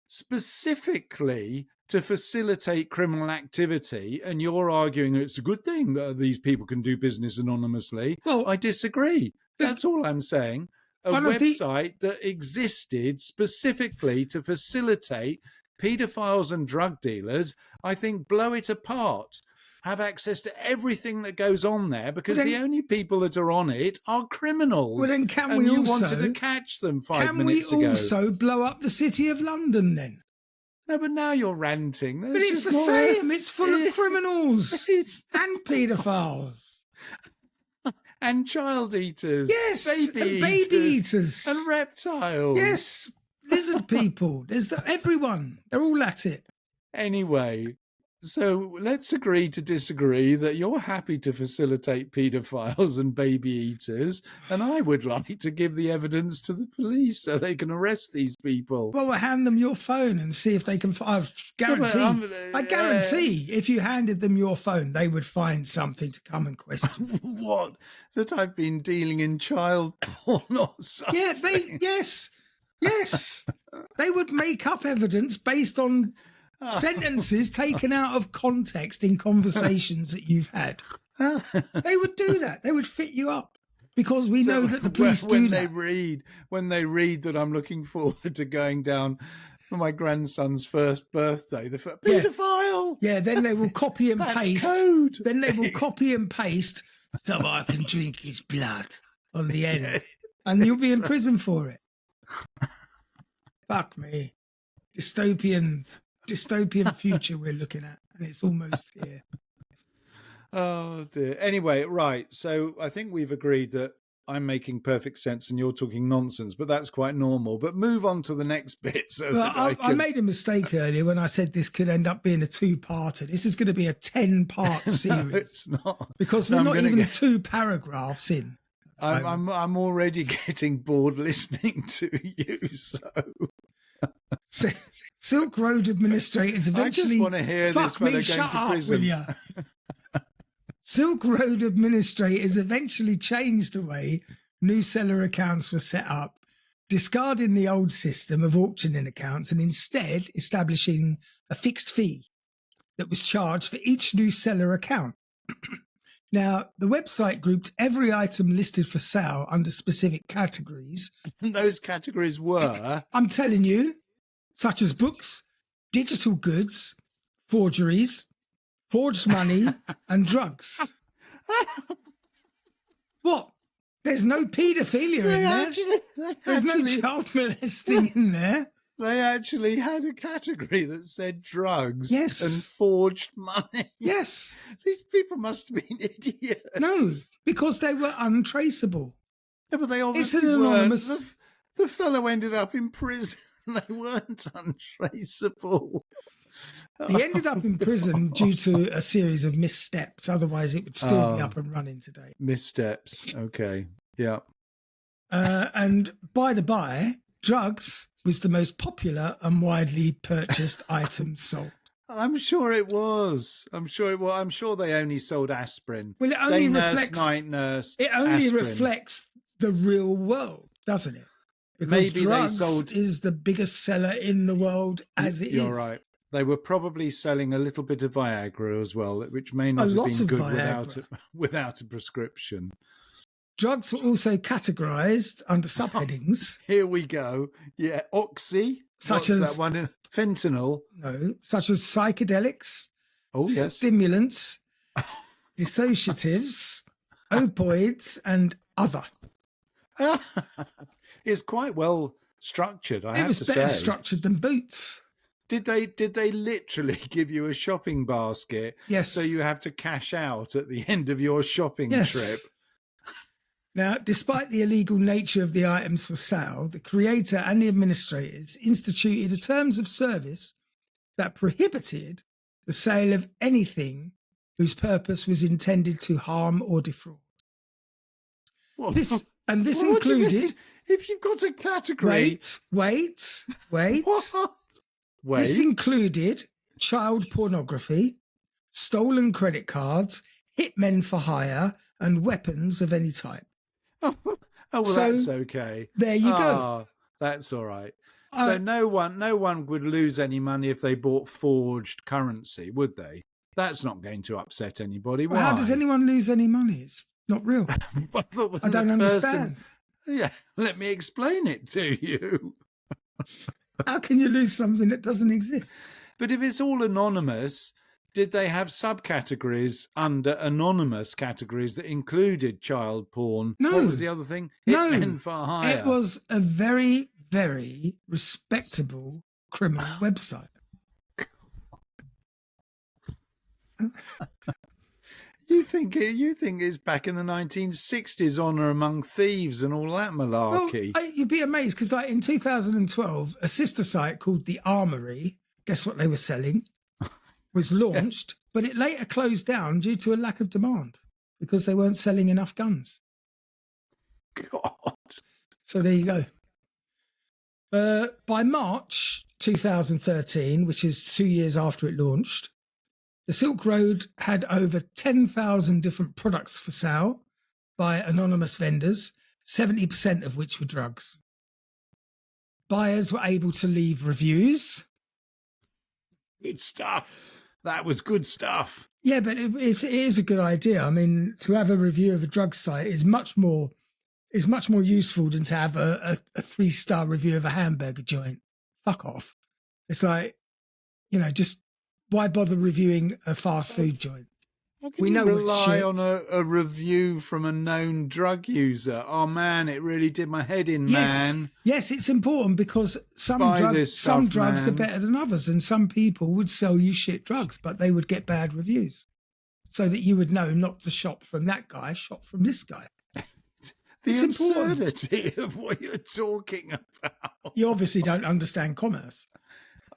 specifically to facilitate criminal activity, and you're arguing it's a good thing that these people can do business anonymously, Well, I disagree. That's all I'm saying. A website that existed specifically to facilitate paedophiles and drug dealers, I think blow it apart. Have access to everything that goes on there, because the only people that are on it are criminals. Well, then you wanted to catch them 5 minutes ago. Can we also blow up the city of London then? No, but now you're ranting. But it's the same. It's full of criminals and paedophiles. And child eaters. Yes, baby eaters. And reptiles. Yes, lizard people. There's everyone. They're all at it. Anyway, so let's agree to disagree that you're happy to facilitate paedophiles and baby eaters, and I would like to give the evidence to the police so they can arrest these people. Well, we'll hand them your phone and see if they can. I guarantee if you handed them your phone, they would find something to come and question. What? That I've been dealing in child porn or something? Yeah, yes. They would make up evidence based on sentences taken out of context in conversations that you've had. They would do that. They would fit you up, because we know that the police do that. When they read that I'm looking forward to going down for my grandson's first birthday, paedophile. Yeah, then they will copy and paste. Code. Then they will copy and paste so I can drink his blood on the end, and you'll be in prison for it. Fuck me. Dystopian future we're looking at, and it's almost here. Oh dear. Anyway, right. So I think we've agreed that I'm making perfect sense and you're talking nonsense, but that's quite normal. But move on to the next bit. I made a mistake earlier when I said this could end up being a two-parter. This is going to be a 10-part series. No, it's not. Because we're not even 2 paragraphs in. I'm already getting bored listening to you. So Silk Road administrators eventually. I just want to hear this fella going to prison. Silk Road administrators eventually changed the way new seller accounts were set up, discarding the old system of auctioning accounts and instead establishing a fixed fee that was charged for each new seller account. Now, the website grouped every item listed for sale under specific categories. And those categories were? I'm telling you, such as books, digital goods, forgeries, forged money, and drugs. What? There's no paedophilia in there. There's no child molesting in there. They actually had a category that said drugs and forged money. Yes. These people must have been idiots. No, because they were untraceable. Yeah, but they obviously it's an anonymous... weren't. The fellow ended up in prison. They weren't untraceable. He ended up in prison due to a series of missteps. Otherwise, it would still be up and running today. Missteps. Okay. Yeah. And by the by, drugs was the most popular and widely purchased item sold. I'm sure it was. I'm sure they only sold aspirin. Well, it only reflects night nurse. It only aspirin. reflects the real world, doesn't it? Because maybe drugs they sold is the biggest seller in the world as it is. You're right. They were probably selling a little bit of Viagra as well, which may not have been good without a prescription. Drugs were also categorized under subheadings. Here we go. Yeah, oxy. Such as that one? Fentanyl. No, such as psychedelics. Oh, yes. Stimulants, dissociatives, opioids, and other. It's quite well structured, I have to say. It was better structured than Boots. Did they literally give you a shopping basket? Yes. So you have to cash out at the end of your shopping trip? Now, despite the illegal nature of the items for sale, the creator and the administrators instituted a terms of service that prohibited the sale of anything whose purpose was intended to harm or defraud. This included... If you've got a category... Wait. What? Wait. This included child pornography, stolen credit cards, hitmen for hire, and weapons of any type. Oh, well, So, that's okay. There you go. That's all right. So no one would lose any money if they bought forged currency, would they? That's not going to upset anybody. Why? How does anyone lose any money? It's not real. I don't understand. Yeah, let me explain it to you. How can you lose something that doesn't exist? But if it's all anonymous, did they have subcategories under anonymous categories that included child porn? No. What was the other thing? Hitmen for hire. It was a very, very respectable criminal website. You think it's back in the 1960s, honour among thieves and all that malarkey? Well, you'd be amazed because, like, in 2012, a sister site called The Armory, guess what they were selling, was launched, but it later closed down due to a lack of demand because they weren't selling enough guns. God. So there you go. By March 2013, which is 2 years after it launched, the Silk Road had over 10,000 different products for sale by anonymous vendors, 70% of which were drugs. Buyers were able to leave reviews. Good stuff. That was good stuff. Yeah, but it is a good idea. I mean, to have a review of a drug site is much more useful than to have a 3-star review of a hamburger joint. Fuck off. It's like, just why bother reviewing a fast food joint? We know rely on a review from a known drug user. Oh man, it really did my head in, man. Yes, it's important because some drugs are better than others, and some people would sell you shit drugs, but they would get bad reviews, so that you would know not to shop from that guy, shop from this guy. The absurdity of what you're talking about. You obviously don't understand commerce.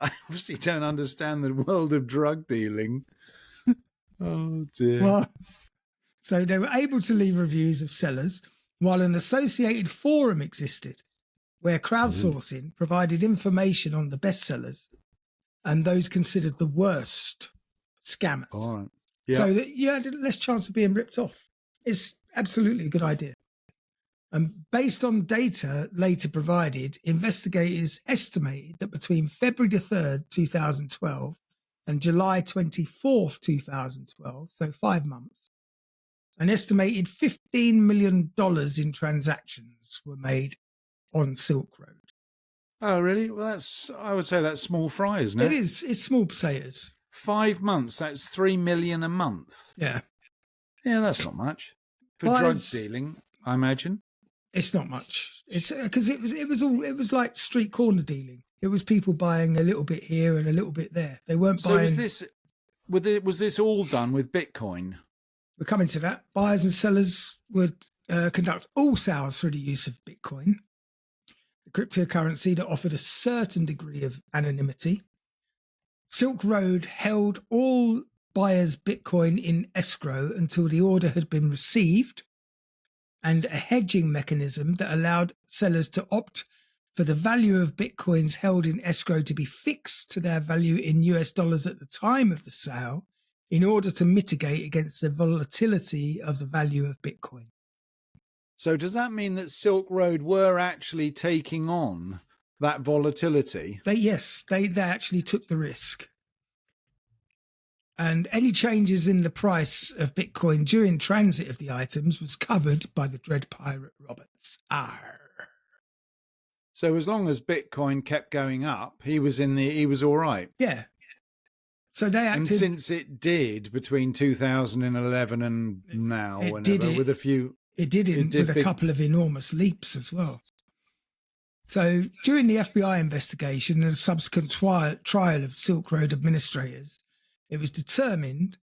I obviously don't understand the world of drug dealing. Oh, dear. Well, so they were able to leave reviews of sellers while an associated forum existed where crowdsourcing provided information on the best sellers and those considered the worst scammers. All right. Yeah. So that you had less chance of being ripped off. It's absolutely a good idea. And based on data later provided, investigators estimated that between February the 3rd, 2012 and July 24th, 2012, so 5 months, an estimated $15 million in transactions were made on Silk Road. Oh, really? Well, I would say that's small fry, isn't it? It is. It's small potatoes. 5 months, that's $3 million a month. Yeah. Yeah, that's not much. For drug dealing, I imagine. It's not much. It's because it was like street corner dealing. It was people buying a little bit here and a little bit there. They weren't buying. So was this all done with Bitcoin? We're coming to that. Buyers and sellers would conduct all sales through the use of Bitcoin, the cryptocurrency that offered a certain degree of anonymity. Silk Road held all buyers' Bitcoin in escrow until the order had been received, and a hedging mechanism that allowed sellers to opt for the value of Bitcoins held in escrow to be fixed to their value in US dollars at the time of the sale in order to mitigate against the volatility of the value of Bitcoin. So does that mean that Silk Road were actually taking on that volatility? Yes, they actually took the risk. And any changes in the price of Bitcoin during transit of the items was covered by the Dread Pirate Roberts. Arr. So as long as Bitcoin kept going up, he was all right. Yeah. So they acted, and since it did between 2011 and now, with a few, with a couple of enormous leaps as well. So during the FBI investigation and a subsequent trial of Silk Road administrators, it was determined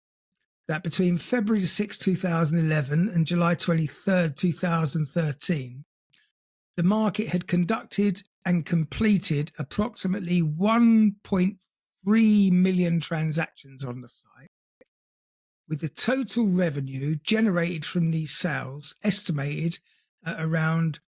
that between February 6, 2011 and July 23, 2013, the market had conducted and completed approximately 1.3 million transactions on the site, with the total revenue generated from these sales estimated at around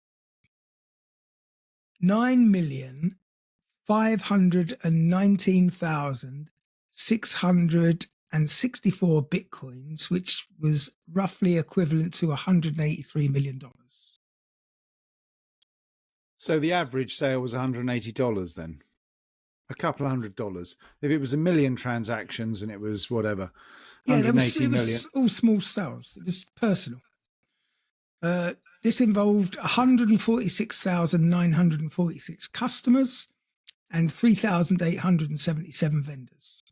9,519,664 bitcoins, which was roughly equivalent to $183 million. So the average sale was $180 then. A couple $100. If it was 1 million transactions and it was whatever, Yeah, 180 it million. was all small sales. It was personal. This involved 146,946 customers and 3,877 vendors.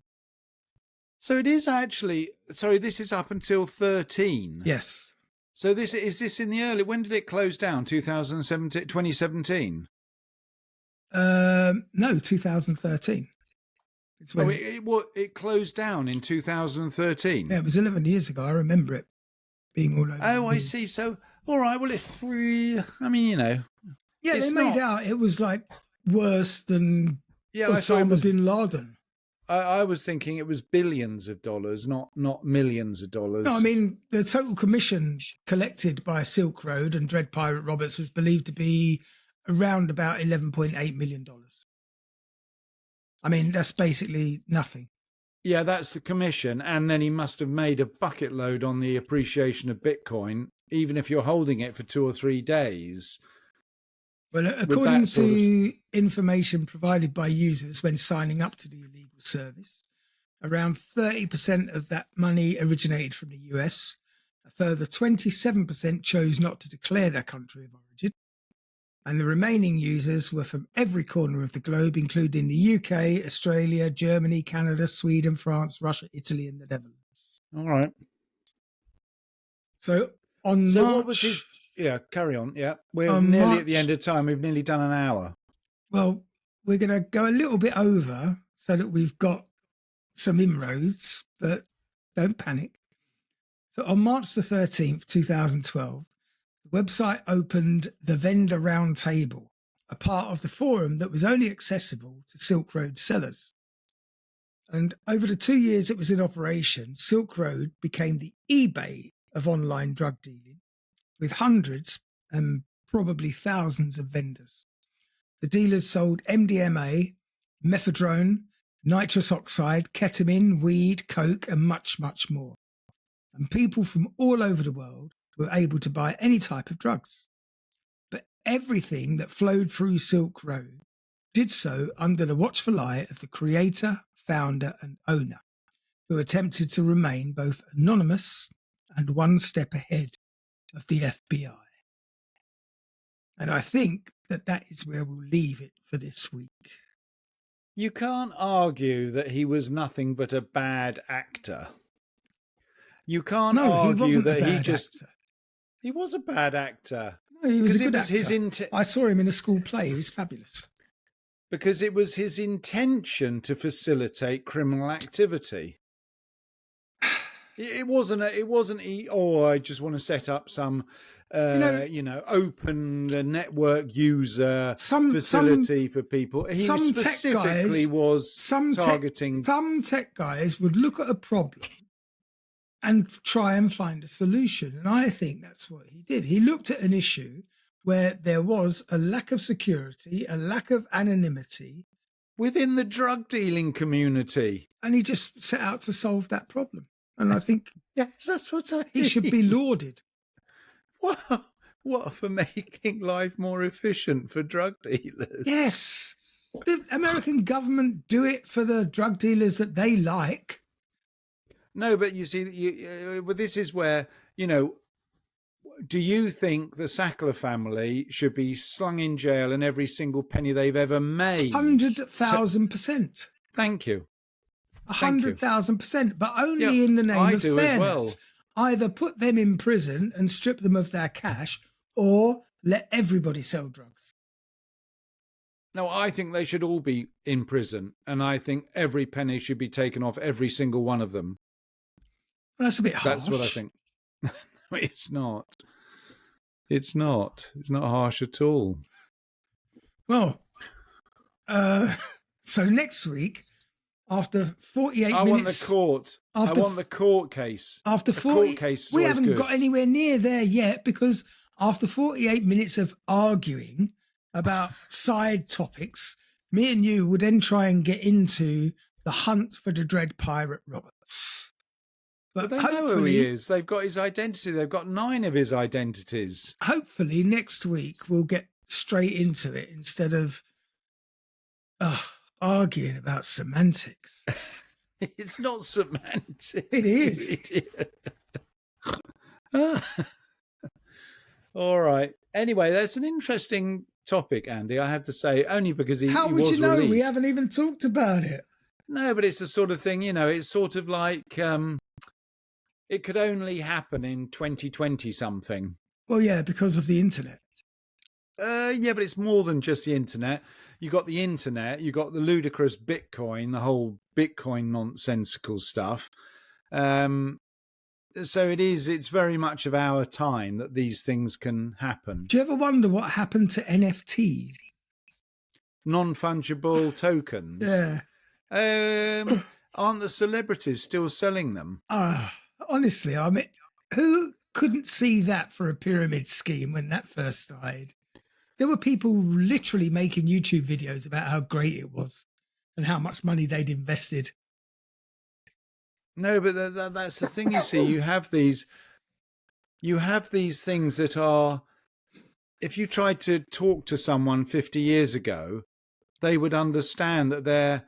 So it is actually, sorry, this is up until 13. Yes. So this is this in the early, when did it close down? 2017? No, 2013. It's when it closed down in 2013. Yeah, it was 11 years ago. I remember it being all over. Oh, I see. So, all right. Well, I mean, you know. Yeah, they made out it was like worse than Osama bin Laden. I was thinking it was billions of dollars, not millions of dollars. No, I mean, the total commission collected by Silk Road and Dread Pirate Roberts was believed to be around about $11.8 million. I mean, that's basically nothing. Yeah, that's the commission. And then he must have made a bucket load on the appreciation of Bitcoin, even if you're holding it for 2 or 3 days. Well, according to information provided by users when signing up to the illegal service, around 30% of that money originated from the US. A further 27% chose not to declare their country of origin. And the remaining users were from every corner of the globe, including the UK, Australia, Germany, Canada, Sweden, France, Russia, Italy, and the Netherlands. All right. So what was his... Yeah, carry on. Yeah, we're nearly at the end of time. We've nearly done an hour. Well, we're going to go a little bit over so that we've got some inroads, but don't panic. So on March the 13th, 2012, the website opened the Vendor Roundtable, a part of the forum that was only accessible to Silk Road sellers. And over the 2 years it was in operation, Silk Road became the eBay of online drug dealing, with hundreds and probably thousands of vendors. The dealers sold MDMA, methadone, nitrous oxide, ketamine, weed, coke, and much, much more. And people from all over the world were able to buy any type of drugs. But everything that flowed through Silk Road did so under the watchful eye of the creator, founder, and owner, who attempted to remain both anonymous and one step ahead of the FBI. And I think that is where we'll leave it for this week. You can't argue that he was nothing but a bad actor. You can't argue that he just... Actor. He was a bad actor. No, he was a good actor. I saw him in a school play. He was fabulous. Because it was his intention to facilitate criminal activity. It wasn't. I just want to set up some, open network user facility for people. He specifically was targeting. Some tech guys would look at a problem and try and find a solution, and I think that's what he did. He looked at an issue where there was a lack of security, a lack of anonymity within the drug dealing community, and he just set out to solve that problem. And I think yes, that's what he should be lauded. What for making life more efficient for drug dealers? Yes, the American government do it for the drug dealers that they like. No, but you see, this is where, do you think the Sackler family should be slung in jail and every single penny they've ever made? 100,000%. Thank you. 100,000%, but only in the name of fairness. As well. Either put them in prison and strip them of their cash, or let everybody sell drugs. No, I think they should all be in prison, and I think every penny should be taken off every single one of them. Well, that's a bit harsh. That's what I think. No, it's not. It's not. It's not harsh at all. Well, so next week, after 48 minutes... I want the court case. After 40, court case we haven't got anywhere near there yet, because after 48 minutes of arguing about side topics, me and you would then try and get into the hunt for the Dread Pirate Roberts. But they know who he is. They've got his identity. They've got 9 of his identities. Hopefully next week we'll get straight into it instead of arguing about semantics. It's not semantics. It is. All right. Anyway, that's an interesting topic, Andy, I have to say, only because he How he would was you know? released. We haven't even talked about it. No, but it's the sort of thing, it's sort of like it could only happen in 2020 something. Well, yeah, because of the internet. Yeah, but it's more than just the internet. You got the internet, you got the ludicrous Bitcoin, the whole Bitcoin nonsensical stuff. So it's very much of our time that these things can happen. Do you ever wonder what happened to NFTs? Non-fungible tokens. Yeah. Aren't the celebrities still selling them? Honestly, I mean, who couldn't see that for a pyramid scheme when that first started? There were people literally making YouTube videos about how great it was and how much money they'd invested. No, but that's the thing. You see, you have these things that are. If you tried to talk to someone 50 years ago, they would understand that they're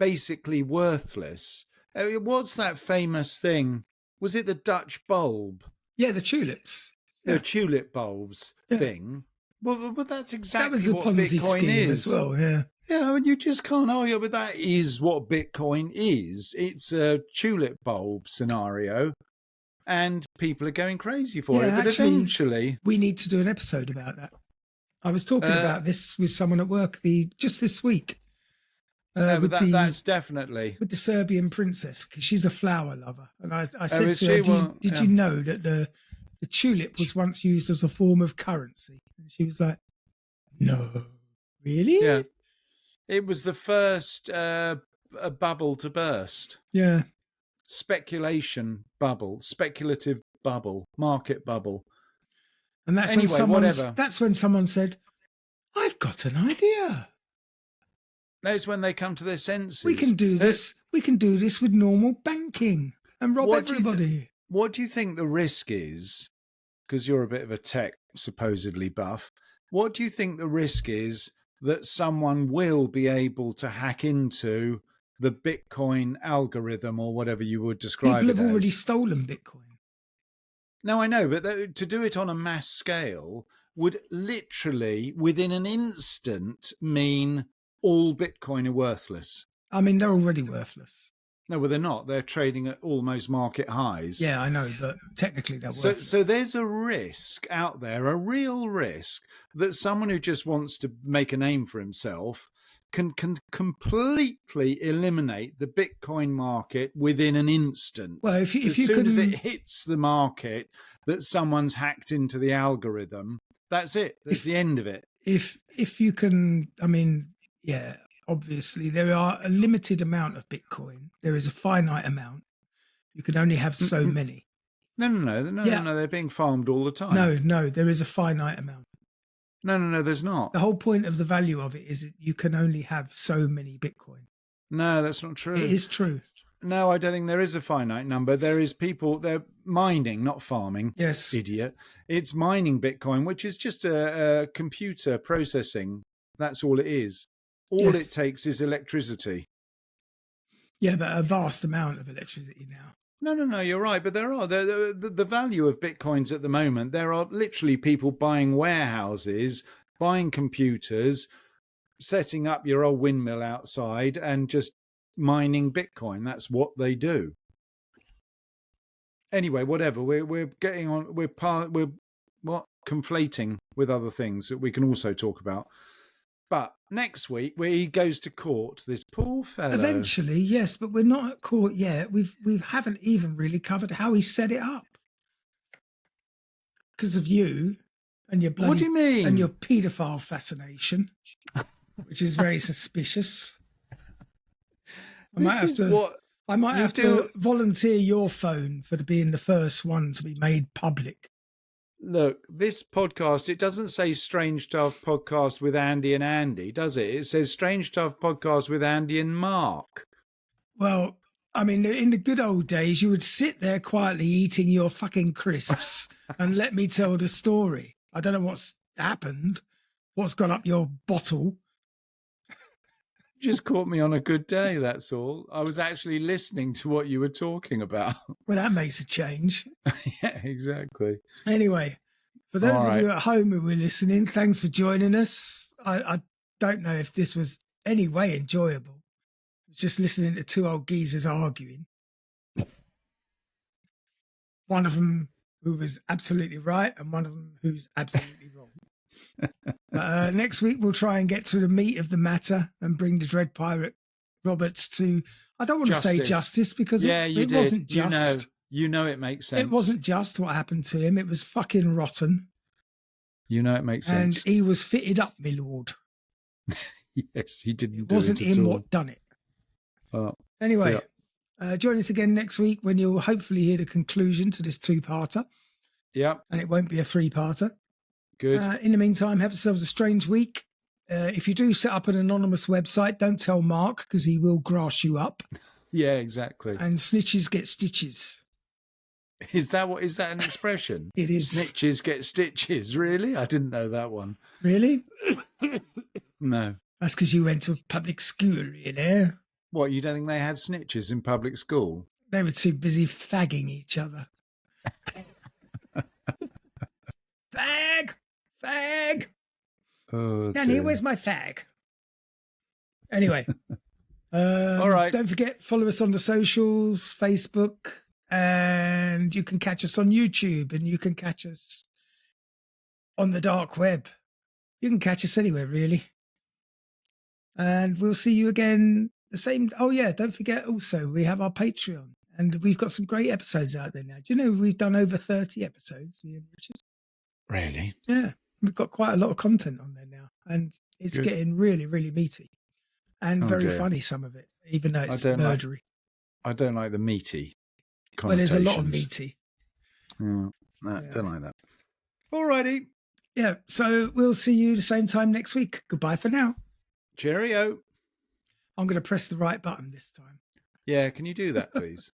basically worthless. What's that famous thing? Was it the Dutch bulb? Yeah, the tulips. The tulip bulbs thing. Well, that's exactly that was a what Ponzi Bitcoin scheme is as well. Yeah. Yeah, I mean, you just can't argue, but that is what Bitcoin is. It's a tulip bulb scenario, and people are going crazy for it. But actually, eventually, we need to do an episode about that. I was talking about this with someone at work just this week. That's definitely with the Serbian princess, because she's a flower lover, and I said to her, "Did you know that the tulip was once used as a form of currency?" And she was like, "No, really?" Yeah, it was the first a bubble to burst. Yeah, speculation bubble, speculative bubble, market bubble. And that's that's when someone said, "I've got an idea." That's when they come to their senses. We can do this. We can do this with normal banking and rob everybody. What do you think the risk is? Because you're a bit of a tech supposedly buff. What do you think the risk is that someone will be able to hack into the Bitcoin algorithm or whatever you would describe it as? People have already stolen Bitcoin. No, I know, but to do it on a mass scale would literally, within an instant, mean all Bitcoin are worthless. I mean, they're already worthless. No, well, they're not. They're trading at almost market highs. Yeah, I know, but technically they're worthless. So there's a risk out there, a real risk, that someone who just wants to make a name for himself can completely eliminate the Bitcoin market within an instant. Well, as soon as it hits the market, that someone's hacked into the algorithm, that's it. That's the end of it. If you can, I mean, yeah, obviously there are a limited amount of Bitcoin. There is a finite amount. You can only have so many. No, they're being farmed all the time. No, there is a finite amount. No, there's not. The whole point of the value of it is that you can only have so many Bitcoin. No, that's not true. It is true. No, I don't think there is a finite number. There is people, they're mining, not farming. Yes. Idiot. It's mining Bitcoin, which is just a computer processing. That's all it is. All it takes is electricity. Yeah, but a vast amount of electricity now. No, you're right. But there are the value of Bitcoins at the moment. There are literally people buying warehouses, buying computers, setting up your old windmill outside and just mining Bitcoin. That's what they do. Anyway, whatever. We're getting on. We're conflating with other things that we can also talk about. But next week, where he goes to court, this poor fellow. Eventually, yes, but we're not at court yet. We haven't even really covered how he set it up. Because of you and your bloody, what do you mean? And your paedophile fascination, which is very suspicious. I might have to volunteer your phone for being the first one to be made public. Look, this podcast, it doesn't say Strange Stuff Podcast with Andy and Andy, does it? It says Strange Stuff Podcast with Andy and Mark. Well, I mean, in the good old days, you would sit there quietly eating your fucking crisps and let me tell the story. I don't know what's happened, what's gone up your bottle. Just caught me on a good day, that's all. I was actually listening to what you were talking about. Well, that makes a change. Yeah, exactly. Anyway, for those All of you right. at home who were listening, thanks for joining us. I don't know if this was any way enjoyable. It's just listening to two old geezers arguing. One of them who was absolutely right and one of them who's absolutely wrong. But next week, we'll try and get to the meat of the matter and bring the Dread Pirate Roberts to, I don't want to say justice because it wasn't just. You know it makes sense. It wasn't just what happened to him. It was fucking rotten. You know it makes And sense. he was fitted up, my lord. Yes, he didn't It do wasn't it at him all. what done it. Oh, Anyway, yeah. join us again next week when you'll hopefully hear the conclusion to this two-parter. Yep. And it won't be a three-parter. Good. In the meantime, have yourselves a strange week. If you do set up an anonymous website, don't tell Mark because he will grass you up. Yeah, exactly. And snitches get stitches. Is that an expression? It is. Snitches get stitches. Really? I didn't know that one. Really? No. That's because you went to a public school, you know? What, you don't think they had snitches in public school? They were too busy fagging each other. Fag! Fag! Oh, Danny, dear. where's my fag? Anyway. All right. Don't forget, follow us on the socials, Facebook, and you can catch us on YouTube and you can catch us on the dark web. You can catch us anywhere, really. And we'll see you again the same. Oh, yeah, don't forget also, we have our Patreon and we've got some great episodes out there now. Do you know we've done over 30 episodes, me and Richard? Really? Yeah, we've got quite a lot of content on there now and it's Good. getting really, really meaty and very dear. funny, some of it, even though it's don't like- murdery. I don't like the meaty Well, there's a lot of connotations. meaty. No, Yeah. don't like that. All righty. Yeah, so we'll see you the same time next week. Goodbye for now. Cheerio. I'm going to press the right button this time. Yeah, can you do that, please?